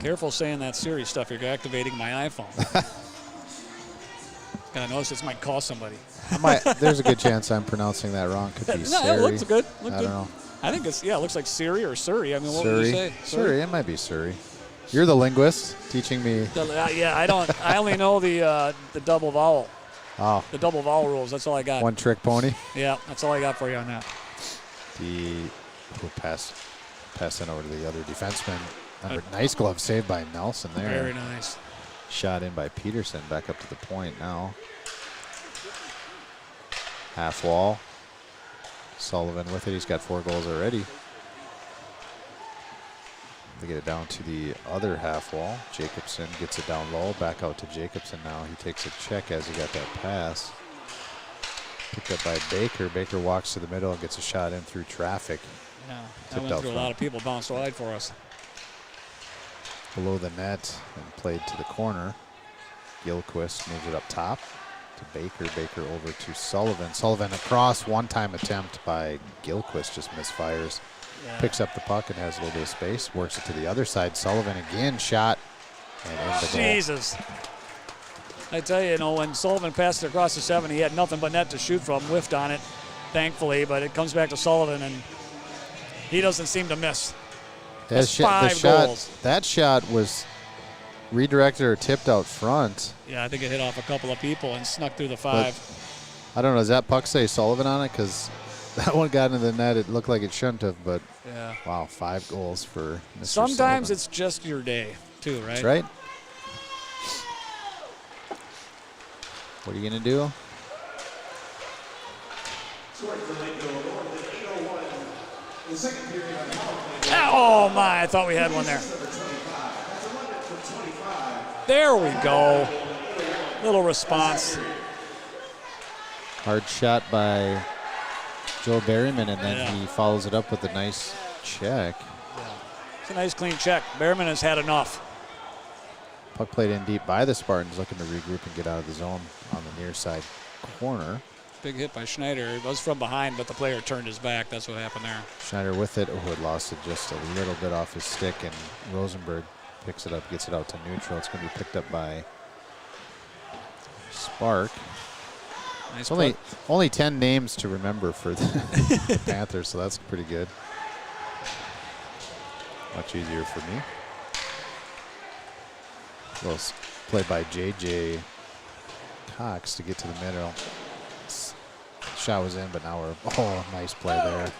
Careful saying that Siri stuff. You're activating my iPhone. Gotta notice this might call somebody. There's a good chance I'm pronouncing that wrong. Could be No, Siri. it looks good. I don't know. I think it looks like Siri or Surrey. I mean, what would you say? Surrey. It might be Surrey. You're the linguist teaching me. Yeah, I don't. I only know the double vowel. Oh, The double vowel rules. That's all I got. one trick pony. Yeah, that's all I got for you on that. We'll pass in over to the other defenseman. Nice glove save by Nelson there. Very nice. Shot in by Peterson. Back up to the point now. Half wall. Sullivan with it. He's got 4 goals already. They get it down to the other half wall. Jacobson gets it down low. Back out to Jacobson now. He takes a check as he got that pass. Picked up by Baker. Baker walks to the middle and gets a shot in through traffic. Yeah, that went through a lot of people. Bounced wide for us. Below the net and played to the corner. Gilquist moves it up top to Baker. Baker over to Sullivan. Sullivan across. One-time attempt by Gilquist just misfires. Yeah. Picks up the puck and has a little bit of space. Works it to the other side. Sullivan again shot and in the goal. Jesus. I tell you, when Sullivan passed it across the 7, he had nothing but net to shoot from. Whiffed on it, thankfully, but it comes back to Sullivan, and he doesn't seem to miss. That's 5 goals. That shot was redirected or tipped out front. Yeah, I think it hit off a couple of people and snuck through the 5. But I don't know. Does that puck say Sullivan on it? Because that one got into the net. It looked like it shouldn't have, but yeah. Wow, 5 goals for Mr. Sometimes Sullivan. it's just your day, too, right? That's right. What are you going to do? Oh, my. I thought we had one there. There we go. Little response. Hard shot by Joe Berryman, and then he follows it up with a nice check. Yeah. It's a nice, clean check. Berryman has had enough. Puck played in deep by the Spartans, looking to regroup and get out of the zone on the near side corner. Big hit by Schneider. It was from behind, but the player turned his back. That's what happened there. Schneider with it. Oh, had lost it just a little bit off his stick, and Rosenberg picks it up, gets it out to neutral. It's going to be picked up by Spark. Nice. Only 10 names to remember for the Panthers, so that's pretty good. Much easier for me. Well, played by J.J. Cox to get to the middle. Shot was in, but now we're, nice play there.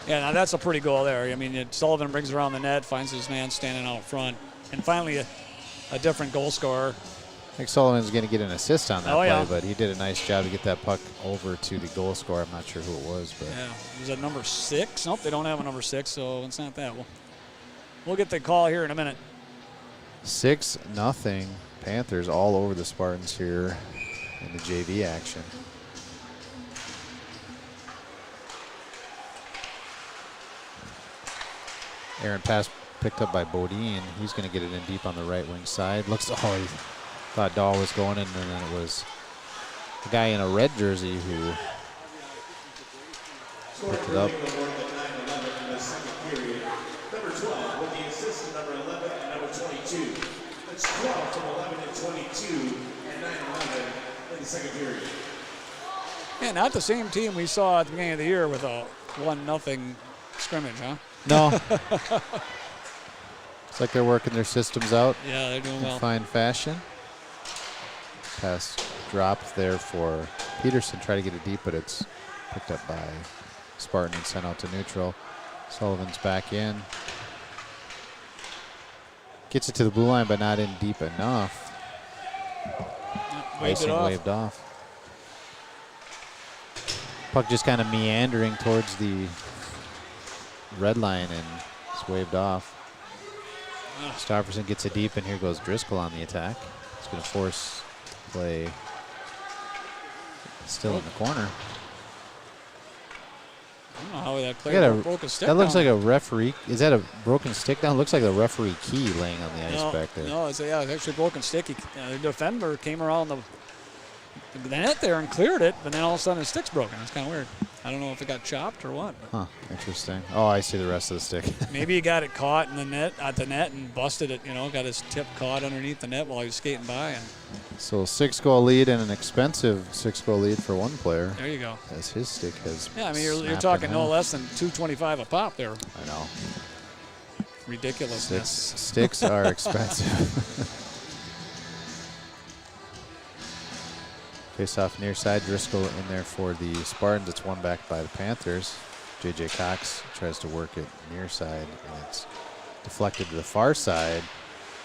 Yeah, now that's a pretty goal there. I mean, Sullivan brings around the net, finds his man standing out front, and finally a different goal scorer. I think Sullivan's going to get an assist on that play, but he did a nice job to get that puck over to the goal scorer. I'm not sure who it was, but yeah, was that number 6? Nope, they don't have a number 6, so it's not that. We'll get the call here in a minute. 6-0. Panthers all over the Spartans here in the JV action. Aaron pass picked up by Bodine. He's going to get it in deep on the right wing side. He thought Dahl was going in, and then it was the guy in a red jersey who picked it up. Number 12 with the assist of number 11 and number 22. That's 12 from 11 and 22 and 9-11 in the second period. Yeah, not the same team we saw at the beginning of the year with a 1-0 scrimmage, huh? No. It's like they're working their systems out. Yeah, they're doing well. In fine fashion. Pass dropped there for Peterson. Try to get it deep, but it's picked up by Spartan and sent out to neutral. Sullivan's back in. Gets it to the blue line, but not in deep enough. Icing waved off. Puck just kind of meandering towards the red line, and it's waved off. Stofferson gets it deep, and here goes Driscoll on the attack. He's going to force play still in the corner. I don't know how that player broke a stick. That looks like a referee. Is that a broken stick down? Looks like a referee key laying on the ice back there. No, it's actually a broken stick. The defender came around the net there and cleared it, but then all of a sudden his stick's broken. It's kind of weird. I don't know if it got chopped or what. Huh, interesting. Oh, I see the rest of the stick. Maybe he got it caught in the net, at the net, and busted it, got his tip caught underneath the net while he was skating by. And so 6-goal lead and an expensive 6-goal lead for one player. There you go. As his stick has you're talking no less than $2.25 a pop there. I know. ridiculousness. Sticks are expensive. Face off near side. Driscoll in there for the Spartans. It's won back by the Panthers. J.J. Cox tries to work it near side, and it's deflected to the far side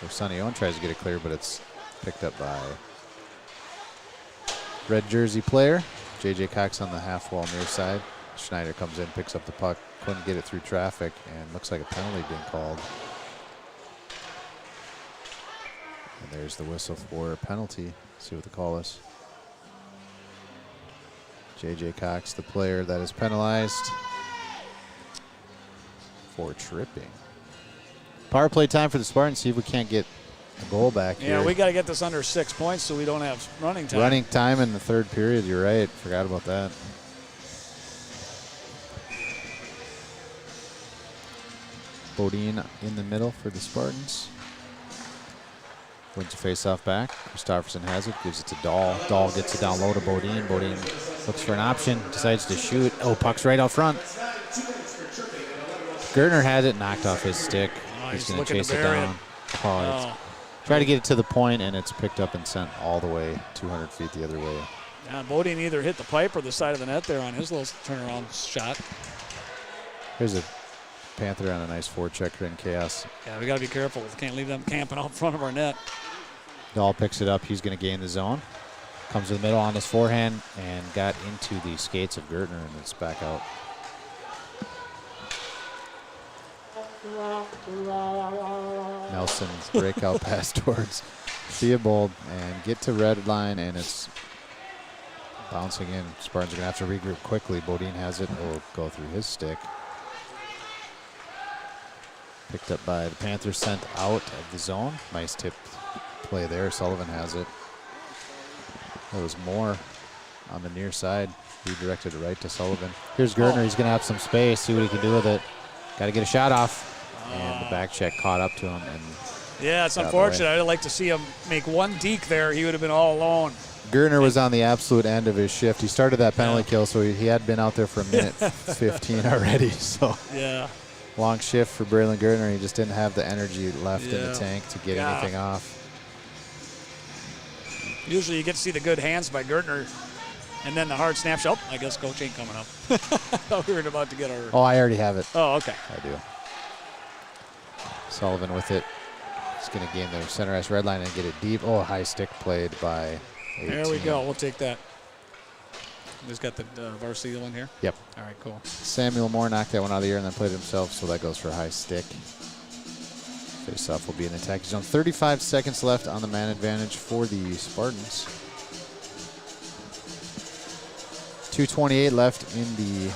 where Sonny Owen tries to get it clear, but it's picked up by red jersey player. J.J. Cox on the half wall near side. Schneider comes in, picks up the puck, couldn't get it through traffic, and looks like a penalty being called. And there's the whistle for a penalty. See what the call is. J.J. Cox, the player that is penalized for tripping. Power play time for the Spartans. See if we can't get a goal back here. Yeah, we got to get this under 6 points so we don't have running time. Running time in the third period. You're right. Forgot about that. Bodine in the middle for the Spartans. Wins the face-off back. Christofferson has it. Gives it to Dahl. Dahl gets it down low to Bodine. Bodine looks for an option. Decides to shoot. Oh, puck's right out front. Gertner has it. Knocked off his stick. Oh, he's going to chase it down. Try to get it to the point, and it's picked up and sent all the way 200 feet the other way. Yeah, Bodine either hit the pipe or the side of the net there on his little turnaround shot. Here's a Panther on a nice forechecker in chaos. Yeah, we got to be careful. We can't leave them camping out front of our net. Dahl picks it up. He's going to gain the zone. Comes to the middle on his forehand and got into the skates of Gertner, and it's back out. Nelson's breakout pass towards Theobald and get to red line, and it's bouncing in. Spartans are going to have to regroup quickly. Bodine has it. Will go through his stick. Picked up by the Panthers, sent out of the zone. Nice tip play there. Sullivan has it. There was more on the near side. Redirected it right to Sullivan. Here's Gertner. He's going to have some space. See what he can do with it. Got to get a shot off. And the back check caught up to him. And yeah, it's unfortunate. I'd like to see him make one deke there. He would have been all alone. Gertner was on the absolute end of his shift. He started that penalty kill, so he had been out there for a minute 15 already. So yeah. Long shift for Braylon Gertner. He just didn't have the energy left in the tank to get anything off. Usually you get to see the good hands by Gertner, and then the hard snapshot. Oh, I guess Coach ain't coming up. I thought we were about to get our... Oh, I already have it. Oh, okay. I do. Sullivan with it. He's going to gain the center ice red line and get it deep. Oh, a high stick played by 18. There we go. We'll take that. He's got the varsity one here? Yep. All right, cool. Samuel Moore knocked that one out of the air and then played it himself, so that goes for a high stick. Face-off will be in the attacking zone. 35 seconds left on the man advantage for the Spartans. 2:28 left in the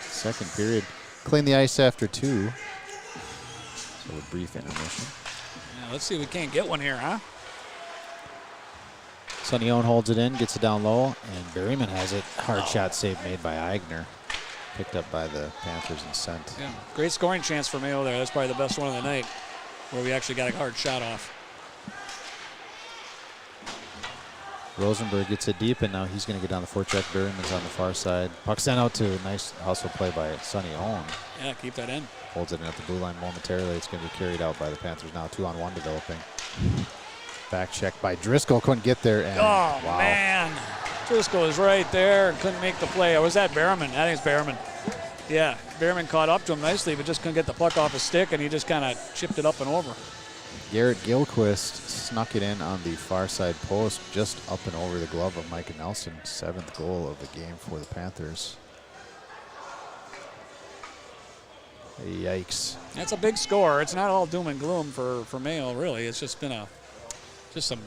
second period. Clean the ice after 2. So a brief intermission. Yeah, let's see if we can't get one here, huh? Sonny Owen holds it in, gets it down low, and Berryman has it. Hard shot save made by Eigner. Picked up by the Panthers and sent. Yeah, great scoring chance for Mayo there. That's probably the best one of the night, where we actually got a hard shot off. Rosenberg gets it deep, and now he's going to get down the forecheck. Berryman's on the far side. Puck sent out to a nice hustle play by Sonny Owen. Yeah, keep that in. Holds it in at the blue line momentarily. It's going to be carried out by the Panthers now. 2-on-1 developing. Back check by Driscoll. Couldn't get there. And wow. Man. Driscoll is right there and couldn't make the play. Or was that Berryman? I think it's Berryman. Yeah, Berryman caught up to him nicely, but just couldn't get the puck off his stick, and he just kind of chipped it up and over. Garrett Gilquist snuck it in on the far side post, just up and over the glove of Micah Nelson. 7th goal of the game for the Panthers. Yikes. That's a big score. It's not all doom and gloom for Mayo, really. It's just been just some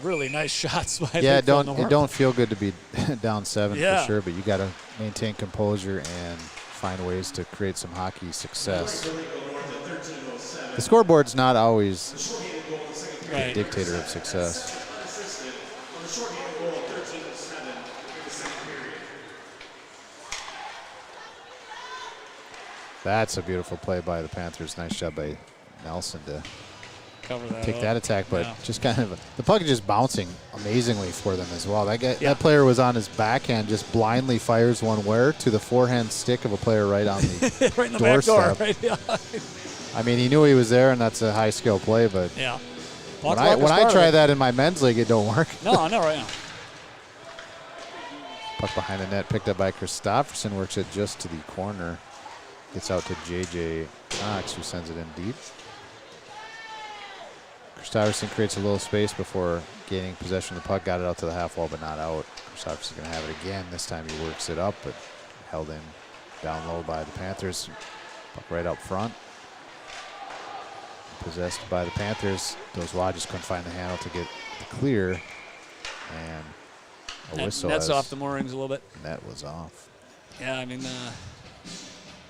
really nice shots. It don't feel good to be down 7 for sure, but you got to maintain composure and find ways to create some hockey success. The scoreboard's not always a dictator of success. That's a beautiful play by the Panthers. Nice job by Nelson to cover that take that attack, but just kind of the puck is just bouncing amazingly for them as well. That player was on his backhand, just blindly fires one where to the forehand stick of a player right on the right in the doorstep. back door. Right? Yeah. I mean, he knew he was there, and that's a high-skill play, but Yeah. when I try that in my men's league, it don't work. No, no, right now. Puck behind the net, picked up by Christopherson, works it just to the corner. Gets out to J.J. Knox, who sends it in deep. Christopherson creates a little space before gaining possession of the puck. Got it out to the half wall, but not out. Christopherson's going to have it again. This time he works it up, but held in down low by the Panthers. Puck right up front. Possessed by the Panthers. Dozois just couldn't find the handle to get the clear. And a whistle. Net's off the moorings a little bit. Net was off. Yeah, I mean,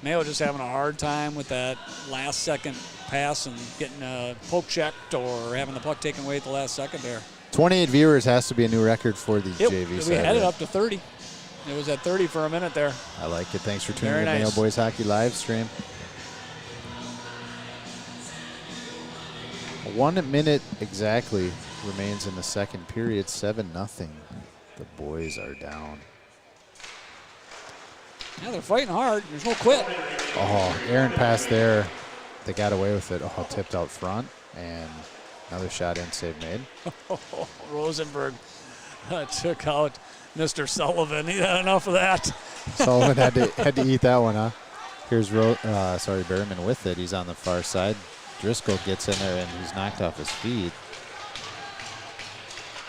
Mayo just having a hard time with that last-second pass and getting poke checked or having the puck taken away at the last second there. 28 viewers has to be a new record for the JV side. We had it up to 30. It was at 30 for a minute there. I like it. Thanks for tuning in to Very Mayo nice. Boys Hockey live stream. 1 minute exactly remains in the second period. 7-0. The boys are down. Yeah, they're fighting hard. There's no quit. Oh, Aaron passed there. They got away with it. Oh, tipped out front. And another shot in, save made. Rosenberg took out Mr. Sullivan. He had enough of that. Sullivan had to eat that one, huh? Here's Berryman with it. He's on the far side. Driscoll gets in there, and he's knocked off his feet.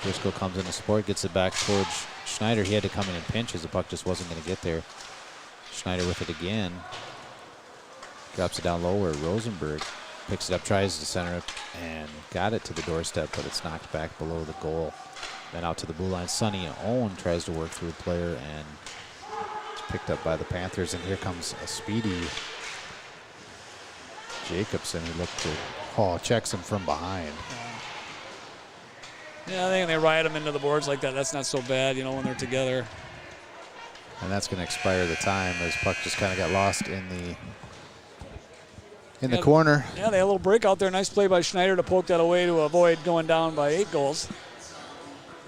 Driscoll comes in to support, gets it back towards Schneider. He had to come in and pinch as the puck just wasn't going to get there. Schneider with it again. Drops it down low where Rosenberg picks it up, tries to center it, and got it to the doorstep, but it's knocked back below the goal. Then out to the blue line. Sonny Owen tries to work through a player, and it's picked up by the Panthers. And here comes a speedy Jacobson, who looked to checks him from behind. Yeah, I think they ride them into the boards like that. That's not so bad, you know, when they're together. And that's going to expire the time as puck just kind of got lost in the corner. Yeah, they had a little break out there. Nice play by Schneider to poke that away to avoid going down by 8 goals.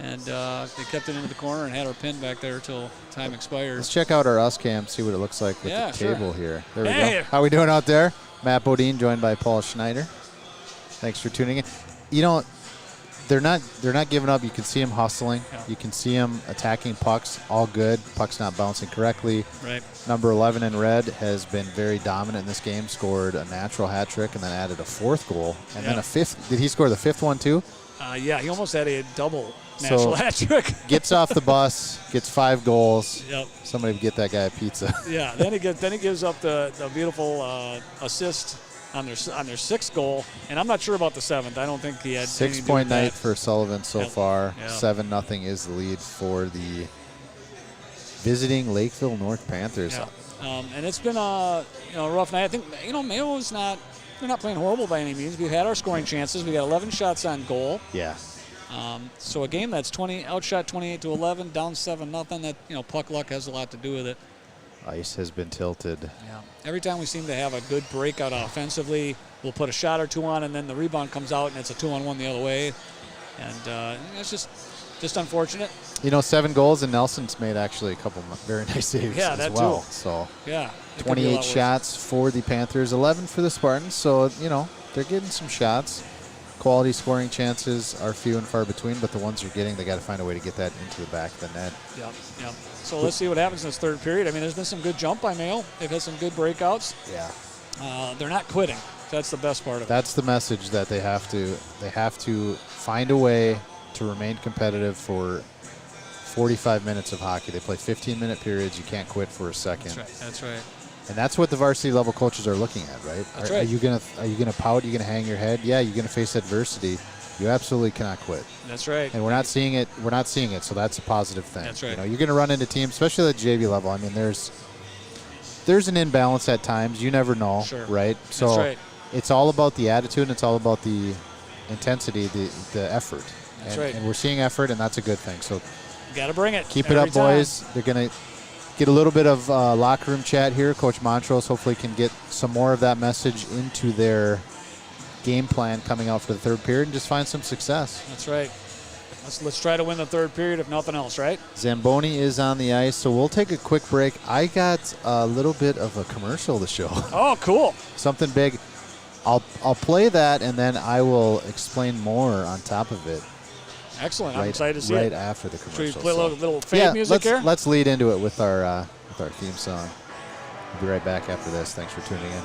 And they kept it into the corner and had our pin back there till time expires. Let's check out our US cam, see what it looks like with the sure. table here. There we go. How we doing out there? Matt Bodine joined by Paul Schneider. Thanks for tuning in. You know, they're not giving up. You can see them hustling. Yeah. You can see them attacking pucks. All good. Puck's not bouncing correctly. Right. Number 11 in red has been very dominant in this game. Scored a natural hat trick and then added a 4th goal and then a 5th. Did he score the 5th one too? Yeah, he almost had a double natural hat trick. Gets off the bus, gets 5 goals. Yep. Somebody get that guy a pizza. Yeah. Then he gives up the beautiful assist on their 6th goal, and I'm not sure about the 7th. I don't think he had 6-point night for Sullivan so far. Yeah. 7-0 is the lead for the visiting Lakeville North Panthers. Yeah. And it's been a rough night. I think Mayo is not. They're not playing horrible by any means. We've had our scoring chances. We got 11 shots on goal. Yeah. So a game that's outshot 28-11, down 7-0. That puck luck has a lot to do with it. Ice has been tilted. Yeah. Every time we seem to have a good breakout offensively, we'll put a shot or two on, and then the rebound comes out, and it's a 2-on-1 the other way. And it's just unfortunate. 7 goals, and Nelson's made actually a couple very nice saves as well. Too. So yeah, 28 shots for the Panthers, 11 for the Spartans. So, they're getting some shots. Quality scoring chances are few and far between, but the ones you're getting, they got to find a way to get that into the back of the net. Yep. So let's see what happens in this third period. I mean, there's been some good jump by Mayo. They've had some good breakouts. Yeah. They're not quitting. That's the best part of it. That's the message that they have to find a way to remain competitive for 45 minutes of hockey. They play 15-minute periods. You can't quit for a second. That's right. And that's what the varsity level coaches are looking at, right? That's Are right. you gonna pout? Are you gonna hang your head? Yeah, you're gonna face adversity. You absolutely cannot quit. That's right. And we're not seeing it. So that's a positive thing. That's right. You're gonna run into teams, especially at the JV level. I mean, there's an imbalance at times. You never know, sure. Right? So that's right. It's all about the attitude, and it's all about the intensity, the effort. That's right. And we're seeing effort, and that's a good thing. So got to bring it. Keep it up, boys. They're going to get a little bit of locker room chat here. Coach Montrose hopefully can get some more of that message into their game plan coming out for the third period and just find some success. That's right. Let's try to win the third period, if nothing else, right? Zamboni is on the ice, so we'll take a quick break. I got a little bit of a commercial to show. Oh, cool. Something big. I'll play that, and then I will explain more on top of it. Excellent. I'm excited to see right it. after the commercial. Should we play a little fade music here? Let's lead into it with our theme song. We'll be right back after this. Thanks for tuning in.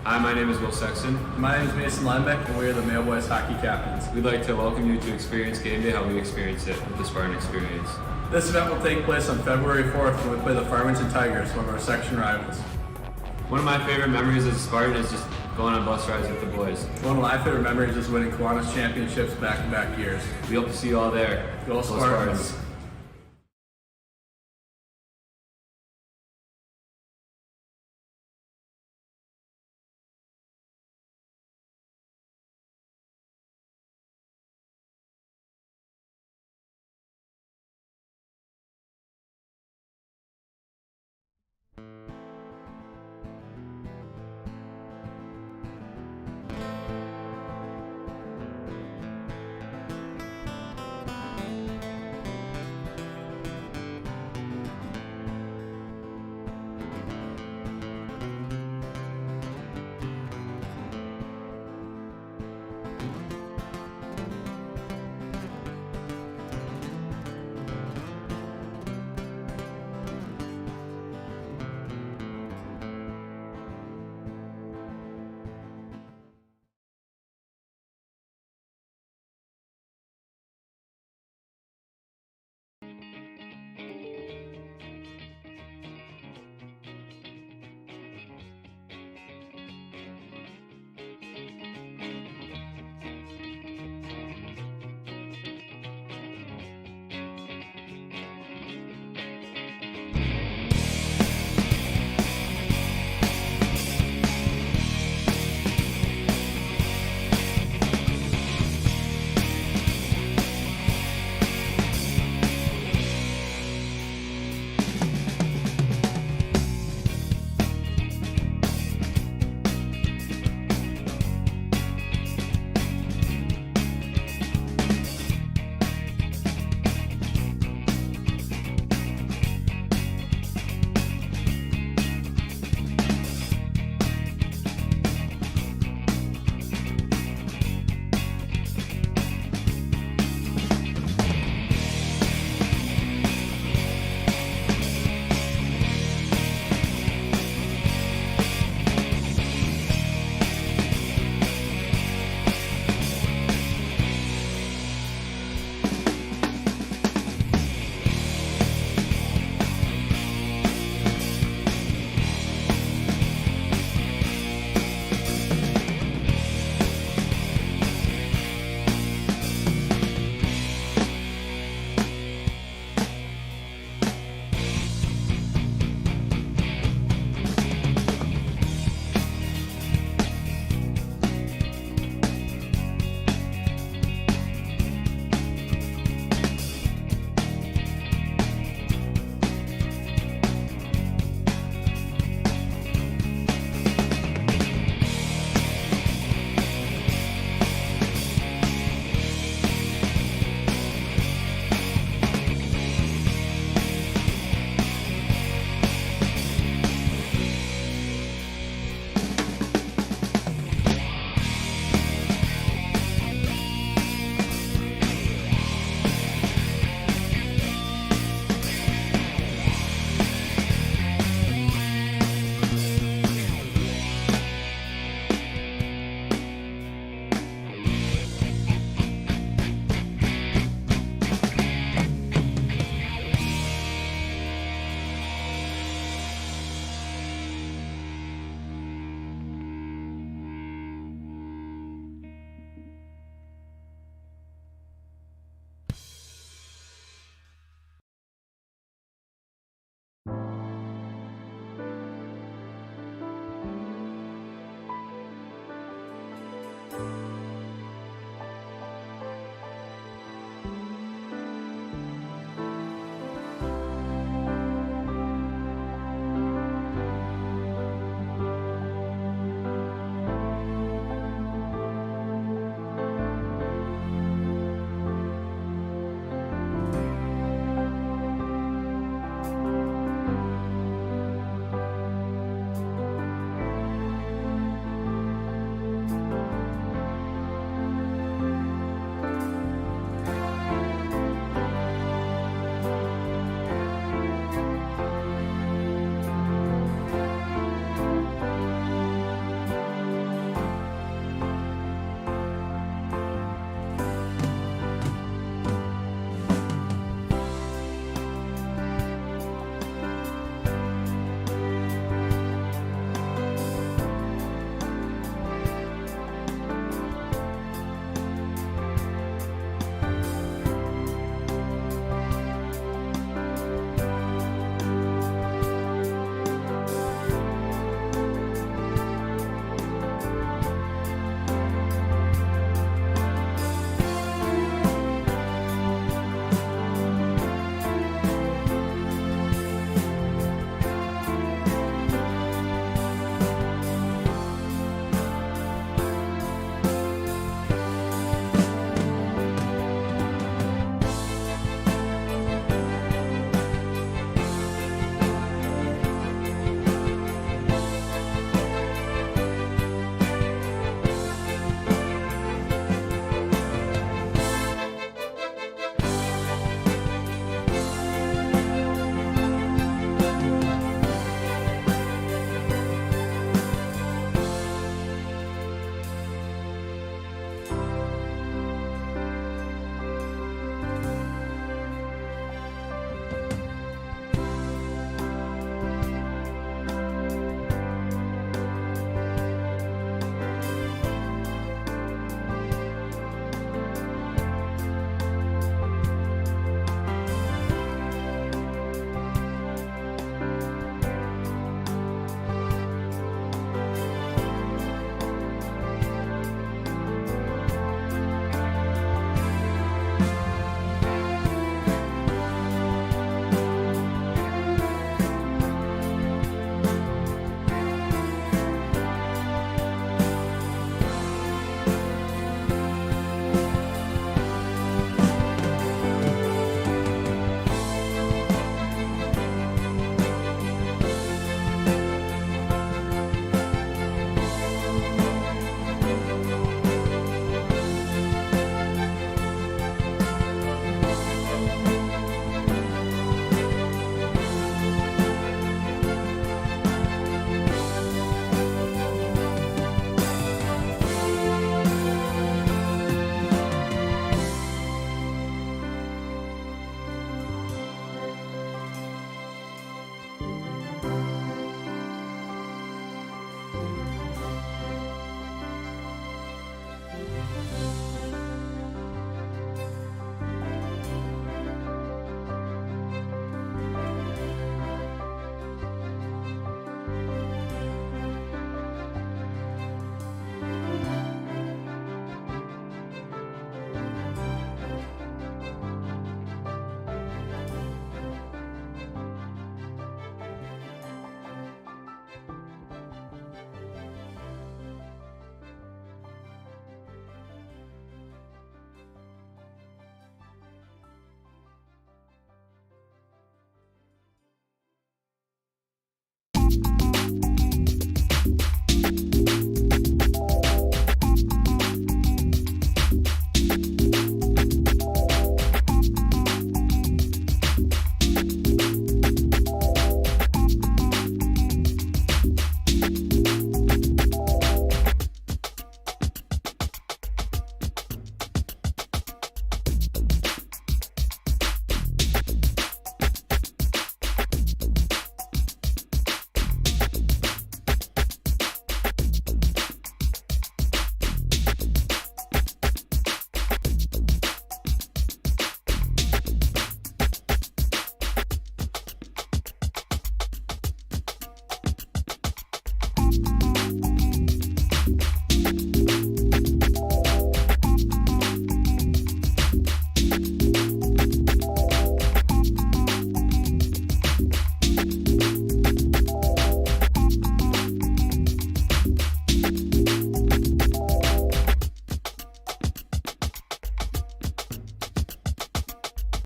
Hi, my name is Will Sexton. My name is Mason Linebeck, and we are the Mayo Boys hockey captains. We'd like to welcome you to experience game day how we experience it with the Spartan Experience. This event will take place on February 4th when we play the Farmington Tigers, one of our section rivals. One of my favorite memories as a Spartan is just going on bus rides with the boys. One of my favorite memories is winning Kiwanis championships back-to-back years. We hope to see you all there. Go Spartans!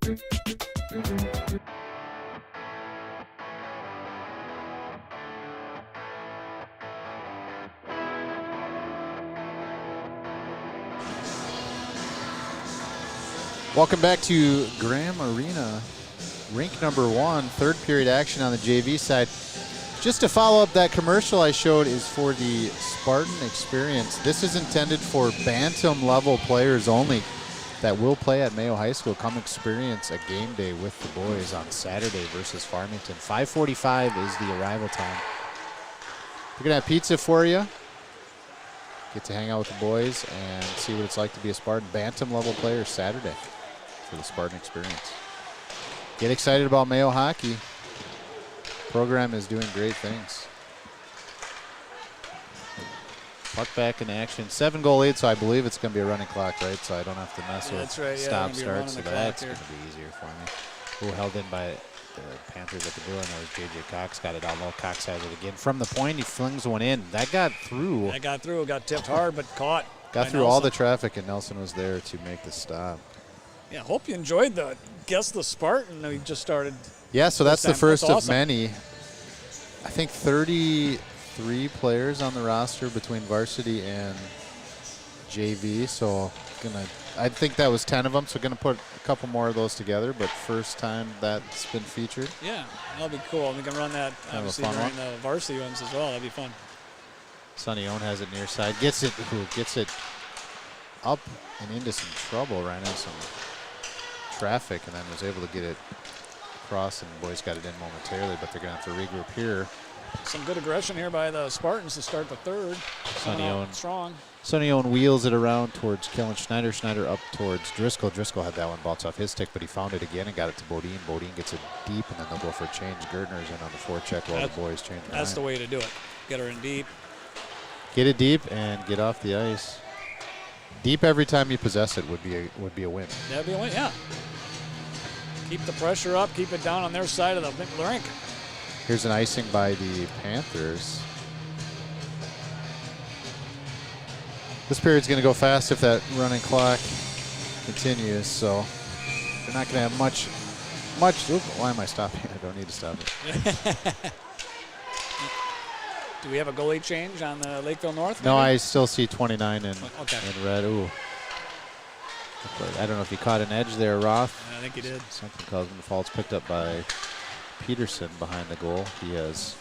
Welcome back to Graham Arena, rink number 1, third period action on the JV side. Just to follow up, that commercial I showed is for the Spartan Experience. This is intended for bantam level players only that will play at Mayo High School. Come experience a game day with the boys on Saturday versus Farmington. 5:45 is the arrival time. We're gonna have pizza for you. Get to hang out with the boys and see what it's like to be a Spartan bantam level player Saturday for the Spartan Experience. Get excited about Mayo hockey. Program is doing great things. Puck back in action. 7-goal lead, so I believe it's going to be a running clock, right? So I don't have to mess with stop starts. So that's going to be easier for me. Held in by the Panthers at the blue, and there was J.J. Cox. Got it out low. Cox has it again. From the point, he flings one in. That got through. Got tipped hard, but caught. Got through all the traffic, and Nelson was there to make the stop. Yeah, hope you enjoyed the Guess the Spartan that we just started. Yeah, so that's the first awesome. of many. I think 33 players on the roster between varsity and JV. So I think that was 10 of them. So gonna put a couple more of those together. But first time that's been featured. Yeah, that'll be cool. We can run that obviously during the varsity ones as well. That'd be fun. Sonny Owen has it near side. Gets it up and into some trouble. Ran into some traffic and then was able to get it across, and the boys got it in momentarily, but they're going to have to regroup here. Some good aggression here by the Spartans to start the third. Sonny Owen strong. Sonny Owen wheels it around towards Kellen Schneider. Schneider up towards Driscoll. Driscoll had that one bounce off his stick, but he found it again and got it to Bodine. Bodine gets it deep, and then they'll go for a change. Gertner's in on the forecheck while the boys change. That's the way to do it. Get her in deep. Get it deep and get off the ice. Deep every time you possess it would be a win. That'd be a win, yeah. Keep the pressure up, keep it down on their side of the rink. Here's an icing by the Panthers. This period's going to go fast if that running clock continues, so they're not going to have much. Oops, why am I stopping? I don't need to stop it. Do we have a goalie change on the Lakeville North? No, I still see 29 in red. Ooh. I don't know if he caught an edge there, Roth. I think he did. Something caused him to fall. It's picked up by Peterson behind the goal. He has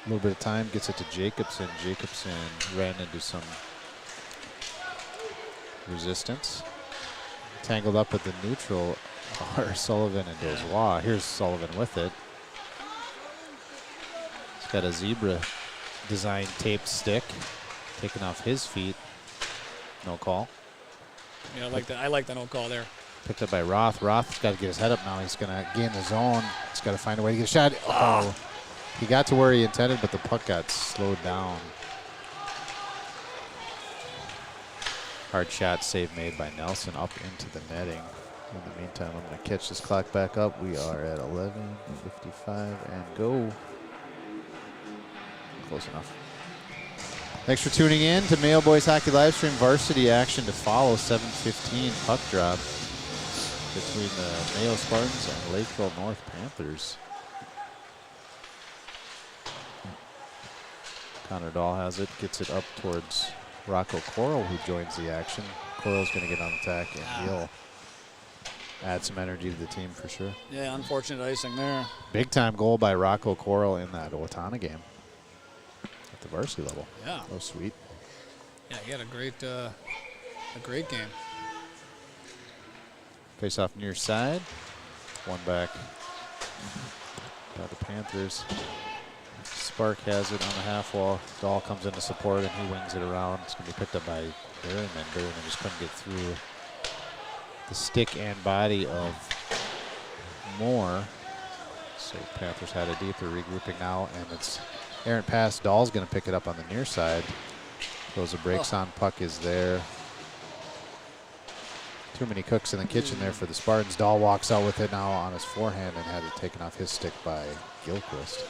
a little bit of time, gets it to Jacobson. Jacobson ran into some resistance. Tangled up with the neutral, Sullivan and goes wah. Here's Sullivan with it. He's got a zebra design taped stick taken off his feet. No call. Yeah, I like the no call there. Picked up by Roth. Roth's got to get his head up now. He's going to gain the zone. He's got to find a way to get a shot. Oh, he got to where he intended, but the puck got slowed down. Hard shot, save made by Nelson up into the netting. In the meantime, I'm going to catch this clock back up. We are at 11:55 and go. Close enough. Thanks for tuning in to Mayo Boys Hockey Livestream. Varsity action to follow. 7:15 puck drop between the Mayo Spartans and Lakeville North Panthers. Connor Dahl has it, gets it up towards Rocco Coral, who joins the action. Coral's going to get on attack, and he'll add some energy to the team for sure. Yeah, unfortunate icing there. Big time goal by Rocco Coral in that Owatonna game. The varsity level. Yeah. Oh, sweet. Yeah, he had a great game. Face off near side. One back by the Panthers. Spark has it on the half wall. Dahl comes in to support and he wings it around. It's going to be picked up by Berryman. Berryman just couldn't get through the stick and body of Moore. So Panthers had a deeper regrouping now, and it's errant pass. Dahl's going to pick it up on the near side. Throws the brakes on. Puck is there. Too many cooks in the kitchen there for the Spartans. Dahl walks out with it now on his forehand and had it taken off his stick by Gilchrist.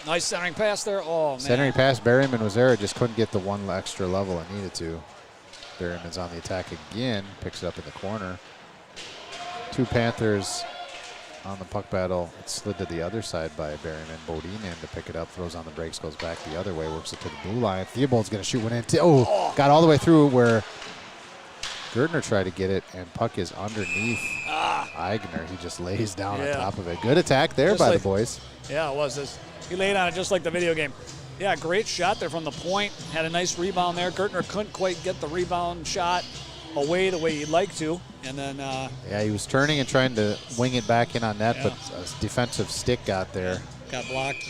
Nice centering pass there. Oh, man. Centering pass. Berryman was there. Just couldn't get the one extra level it needed to. Berryman's on the attack again. Picks it up in the corner. two Panthers on the puck battle. It slid to the other side by Berryman. Bodine in to pick it up, throws on the brakes, goes back the other way, works it to the blue line. Theobald's going to shoot one in. Got all the way through where Gertner tried to get it, and puck is underneath Eigner. He just lays down on top of it. Good attack there just by the boys. Yeah, it was. He laid on it just like the video game. Yeah, great shot there from the point. Had a nice rebound there. Gertner couldn't quite get the rebound shot away the way he'd like to. And then yeah, he was turning and trying to wing it back in on net, but a defensive stick got there. Got blocked.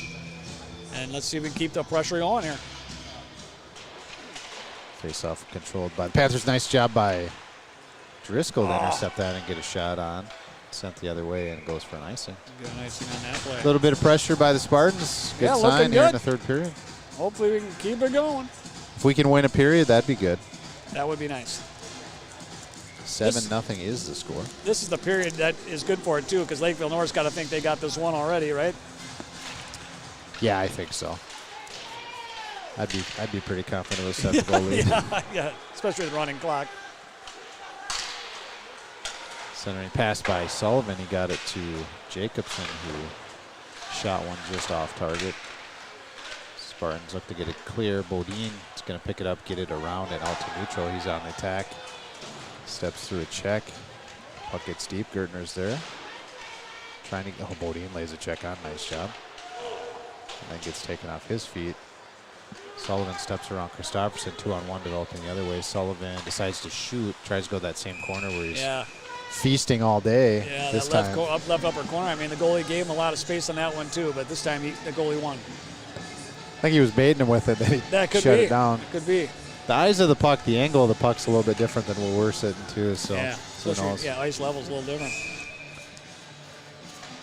And let's see if we can keep the pressure going here. Face-off controlled by the Panthers. Nice job by Driscoll to intercept that and get a shot on. Sent the other way and goes for an icing. Good icing on that play. A little bit of pressure by the Spartans. Good sign here in the third period. Hopefully we can keep it going. If we can win a period, that'd be good. That would be nice. 7-0 is the score. This is the period that is good for it, too, because Lakeville North's got to think they got this one already, right? Yeah, I think so. I'd be pretty confident with a 7-goal lead. Yeah, especially with the running clock. Centering pass by Sullivan. He got it to Jacobson, who shot one just off target. Spartans look to get it clear. Bodine is going to pick it up, get it around and out to neutral. He's on the attack. Steps through a check. Puck gets deep. Gertner's there. Trying to, Bodine lays a check on. Nice job. And then gets taken off his feet. Sullivan steps around Christopherson. 2-on-1 developing the other way. Sullivan decides to shoot. Tries to go that same corner where he's feasting all day. Yeah, this that time. left upper corner. I mean, the goalie gave him a lot of space on that one, too, but this time the goalie won. I think he was baiting him with it. Then he shut it down. It could be. The eyes of the puck, the angle of the puck's a little bit different than where we're sitting, too. So who knows? Yeah, ice level's a little different.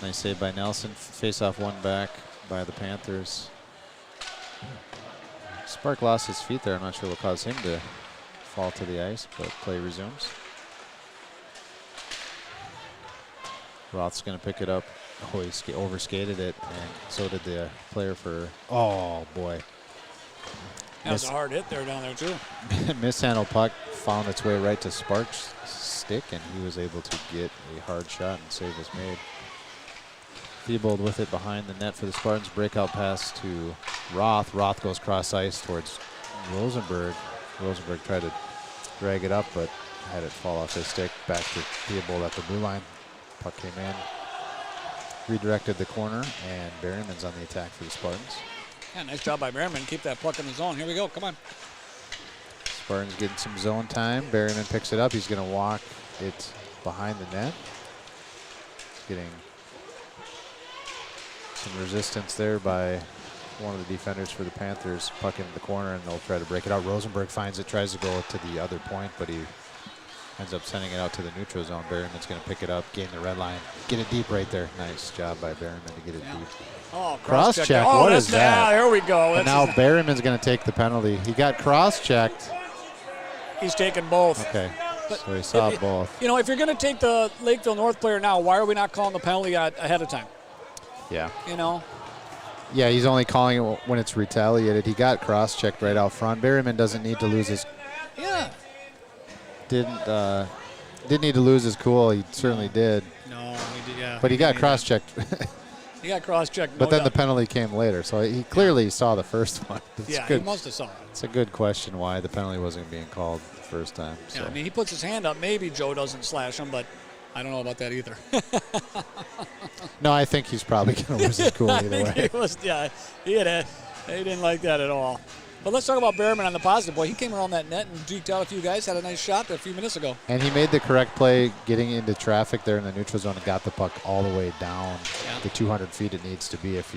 Nice save by Nelson. Face off one back by the Panthers. Spark lost his feet there. I'm not sure what caused him to fall to the ice, but play resumes. Roth's going to pick it up. Oh, he overskated it, and so did the player for, oh boy. That was a hard hit there down there, too. Mishandled puck found its way right to Sparks' stick, and he was able to get a hard shot, and save was made. Theobald with it behind the net for the Spartans. Breakout pass to Roth. Roth goes cross ice towards Rosenberg. Rosenberg tried to drag it up, but had it fall off his stick. Back to Theobald at the blue line. Puck came in. Redirected the corner, and Berryman's on the attack for the Spartans. Yeah, nice job by Berryman. Keep that puck in the zone. Here we go. Come on. Spartans getting some zone time. Berryman picks it up. He's going to walk it behind the net. Getting some resistance there by one of the defenders for the Panthers. Puck into the corner, and they'll try to break it out. Rosenberg finds it, tries to go to the other point, but he ends up sending it out to the neutral zone. Berryman's going to pick it up, gain the red line, get it deep right there. Nice job by Berryman to get it deep. Oh, cross-check. What is that? There we go. And now Berryman's going to take the penalty. He got cross-checked. He's taking both. Okay, so he saw both. You know, if you're going to take the Lakeville North player now, why are we not calling the penalty ahead of time? Yeah. You know? Yeah, he's only calling it when it's retaliated. He got cross-checked right out front. Berryman doesn't need to lose his... Yeah. Didn't need to lose his cool. He certainly did. No, he did, yeah. But he got cross-checked. He got cross-checked. But then the penalty came later, so he clearly saw the first one. He must have saw it. It's a good question why the penalty wasn't being called the first time. So. Yeah, I mean, he puts his hand up. Maybe Joe doesn't slash him, but I don't know about that either. No, I think he's probably going to lose his cool either way. He didn't like that at all. But let's talk about Berryman on the positive. Boy, he came around that net and deked out a few guys. Had a nice shot there a few minutes ago. And he made the correct play getting into traffic there in the neutral zone and got the puck all the way down the 200 feet it needs to be. If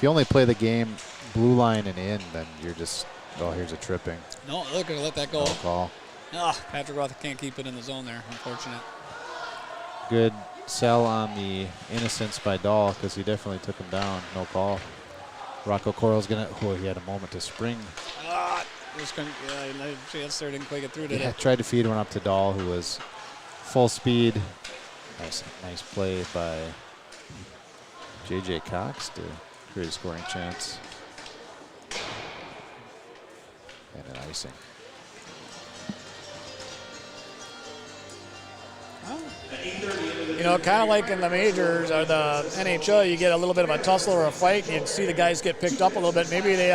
you only play the game blue line and in, then you're just, here's a tripping. No, they're going to let that go. No call. Patrick Roth can't keep it in the zone there. Unfortunate. Good sell on the innocence by Dahl because he definitely took him down. No call. Rocco Coral's going to, he had a moment to spring. He had a chance there, didn't quite get through to it. Tried to feed one up to Dahl, who was full speed. Nice play by J.J. Cox to create a scoring chance. And an icing. At 8:30 You know, kind of like in the majors or the NHL, you get a little bit of a tussle or a fight, and you see the guys get picked up a little bit. Maybe they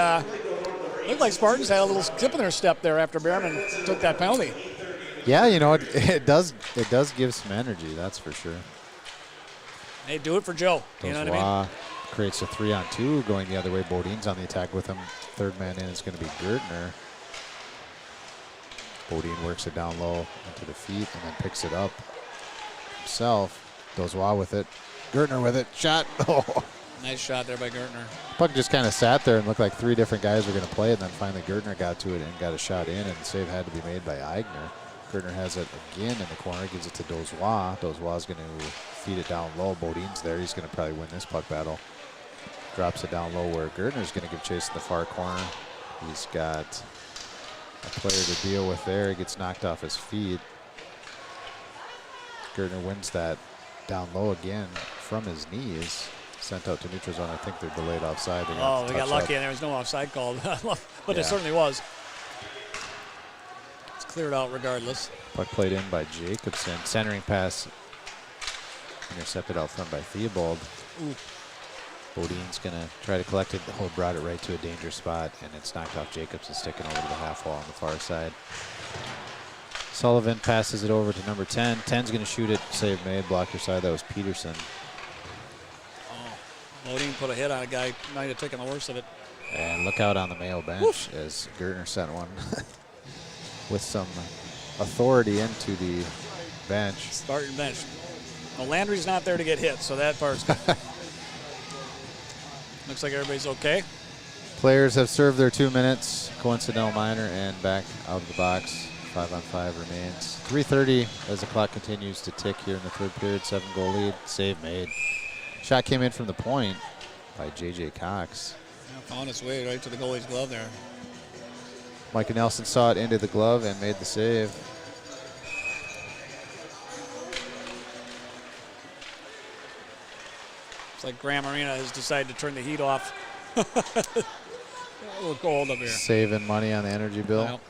looked like Spartans had a little skip in their step there after Behrman took that penalty. Yeah, you know, it does give some energy, that's for sure. Hey, do it for Joe. You know what I mean? Creates a 3-on-2 going the other way. Bodine's on the attack with him. Third man in is going to be Gertner. Bodine works it down low into the feet and then picks it up himself. Dozois with it. Gertner with it. Shot. Oh. Nice shot there by Gertner. Puck just kind of sat there and looked like three different guys were going to play it, and then finally Gertner got to it and got a shot in, and the save had to be made by Eigner. Gertner has it again in the corner, gives it to Dozois. Dozois going to feed it down low. Bodine's there. He's going to probably win this puck battle. Drops it down low where Gertner's going to give chase in the far corner. He's got a player to deal with there. He gets knocked off his feet. Gertner wins that down low again from his knees. Sent out to neutral zone. I think they're delayed offside. They got lucky and there was no offside called, but it certainly was. It's cleared out regardless. Puck played in by Jacobson. Centering pass intercepted out front by Theobald. Ooh. Bodine's going to try to collect it. Oh, brought it right to a danger spot, and it's knocked off Jacobson, sticking over to the half wall on the far side. Sullivan passes it over to number 10. 10's going to shoot it. Save made. Block your side. That was Peterson. Bodine put a hit on a guy. Might have taken the worst of it. And look out on the Mayo bench as Gertner sent one with some authority into the bench. Spartan bench. Well, Landry's not there to get hit, so that part's good. Looks like everybody's okay. Players have served their 2 minutes. Coincidental minor and back out of the box. 5-on-5 remains. 3:30 as the clock continues to tick here in the third period. 7-goal lead. Save made. Shot came in from the point by J.J. Cox. Yeah, found its way right to the goalie's glove there. Micah Nelson saw it into the glove and made the save. It's like Graham Arena has decided to turn the heat off. A little cold up here. Saving money on the energy bill. Yep.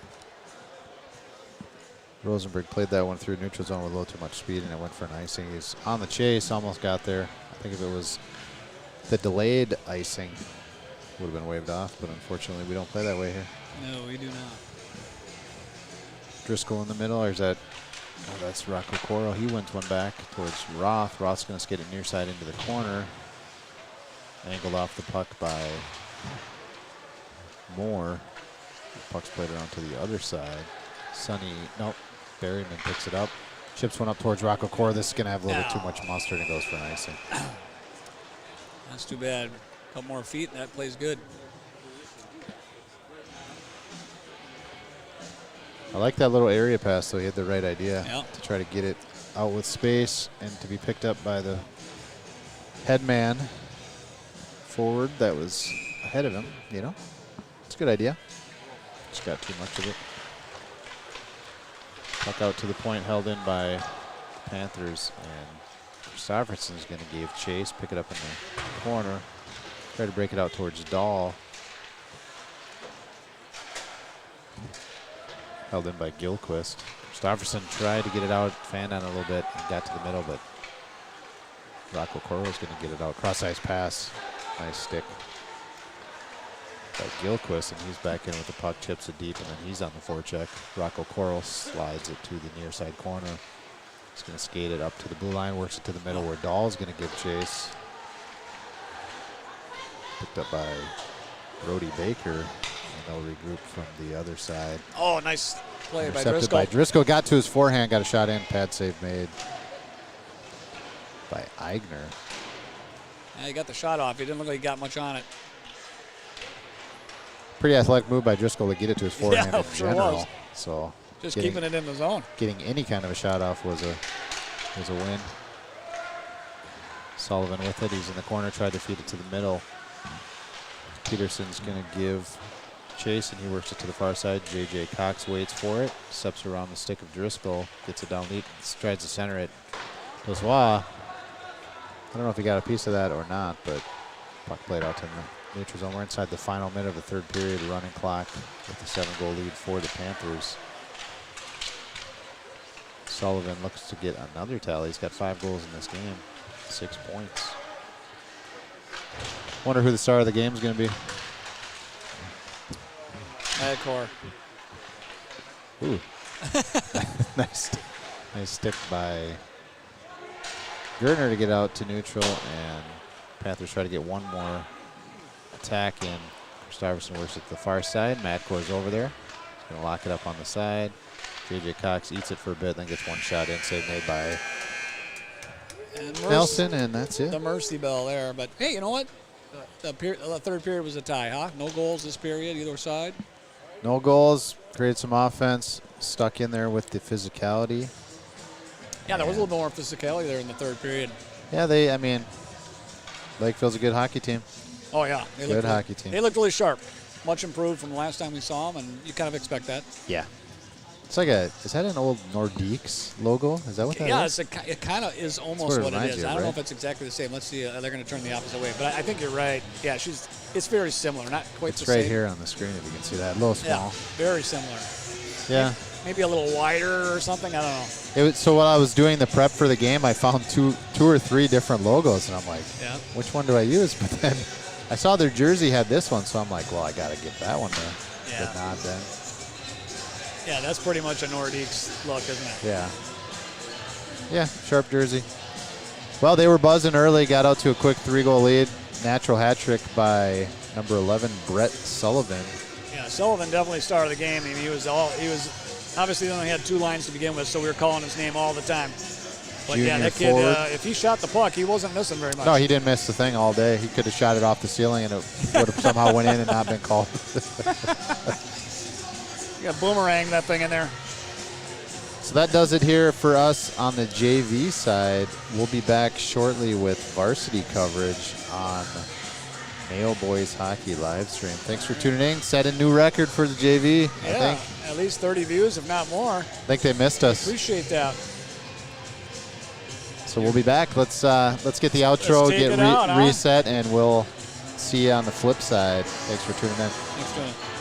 Rosenberg played that one through neutral zone with a little too much speed, and it went for an icing. He's on the chase, almost got there. I think if it was the delayed icing, would have been waved off, but unfortunately we don't play that way here. No, we do not. Driscoll in the middle, or is that, oh, that's Rocco Coro. He wins one back towards Roth. Roth's going to skate it near side into the corner. Angled off the puck by Moore. The puck's played around to the other side. Sonny, nope, Berryman picks it up. Chips one up towards Rocco Coro. This is going to have a little too much mustard and goes for an icing. That's too bad. A couple more feet and that plays good. I like that little area pass, though. He had the right idea Yep. to try to get it out with space and to be picked up by the headman forward that was ahead of him, you know. It's a good idea. Just got too much of it. Puck out to the point, held in by the Panthers, and Christopherson's going to give chase, pick it up in the corner, try to break it out towards Dahl. Held in by Gilquist. Christopherson tried to get it out, fanned on it a little bit, and got to the middle, but Rocco Coro's going to get it out. Cross-ice pass. Nice stick by Gilquist, and he's back in with the puck, chips it deep, and then he's on the forecheck. Rocco Coro slides it to the near side corner. He's going to skate it up to the blue line, works it to the middle where Dahl's going to give chase. Picked up by Brody Baker, and they'll regroup from the other side. Oh, nice play by Intercepted Driscoll. by Driscoll, got to his forehand, got a shot in, pad save made by Eigner. Yeah, he got the shot off. He didn't look like he got much on it. Pretty athletic move by Driscoll to get it to his forehand in sure general. was. So Just keeping it in the zone. getting any kind of a shot off was a win. Sullivan with it. He's in the corner, tried to feed it to the middle. Peterson's going to give chase, and he works it to the far side. J.J. Cox waits for it, steps around the stick of Driscoll, gets it down deep, tries to center it. Dozois, I don't know if he got a piece of that or not, but puck played out to the neutral zone. We're inside the final minute of the third period, running clock with the 7-goal lead for the Panthers. Sullivan looks to get another tally. He's got 5 goals in this game, 6 points. Wonder who the star of the game is going to be. Madcore. Ooh. nice stick by Gertner to get out to neutral, and Panthers try to get one more attack in. Starverson works at the far side. Madcore's over there. He's going to lock it up on the side. J.J. Cox eats it for a bit, then gets one shot in, save made by Nelson, and that's it. The mercy bell there. But, hey, you know what? The third period was a tie, huh? No goals this period, either side. No goals. Created some offense. Stuck in there with the physicality. Yeah, there was a little more physicality there in the third period. Yeah, Lakeville's a good hockey team. Oh, yeah. Good hockey team. They looked really sharp. Much improved from the last time we saw them, and you kind of expect that. Yeah. It's like is that an old Nordiques logo? Is that what that is? Yeah, it kind of is almost what it is. I don't know right? if it's exactly the same. Let's see. They're going to turn the opposite way. But I think you're right. Yeah, it's very similar. Not quite it's the same. It's right here on the screen if you can see that. A little small. Yeah, very similar. Yeah. Maybe a little wider or something. I don't know. So while I was doing the prep for the game, I found two or three different logos, and I'm like, yeah, which one do I use? But then I saw their jersey had this one, so I'm like, well, I got to give that one the nod then. Yeah, that's pretty much a Nordiques look, isn't it? Yeah. Yeah, sharp jersey. Well, they were buzzing early, got out to a quick 3-goal lead. Natural hat trick by number 11, Brett Sullivan. Yeah, Sullivan definitely started the game. I mean, he was obviously he only had 2 lines to begin with, so we were calling his name all the time. But Junior yeah, that kid, if he shot the puck, he wasn't missing very much. No, he didn't miss the thing all day. He could have shot it off the ceiling and it would have somehow went in and not been called. You got boomerang that thing in there. So that does it here for us on the JV side. We'll be back shortly with varsity coverage on Mayo Boys Hockey live stream. Thanks for tuning in. Set a new record for the JV, I think. At least 30 views, if not more. I think they missed us. Appreciate that. So we'll be back. Let's get the outro, get reset, and we'll see you on the flip side. Thanks for tuning in. Thanks for tuning in.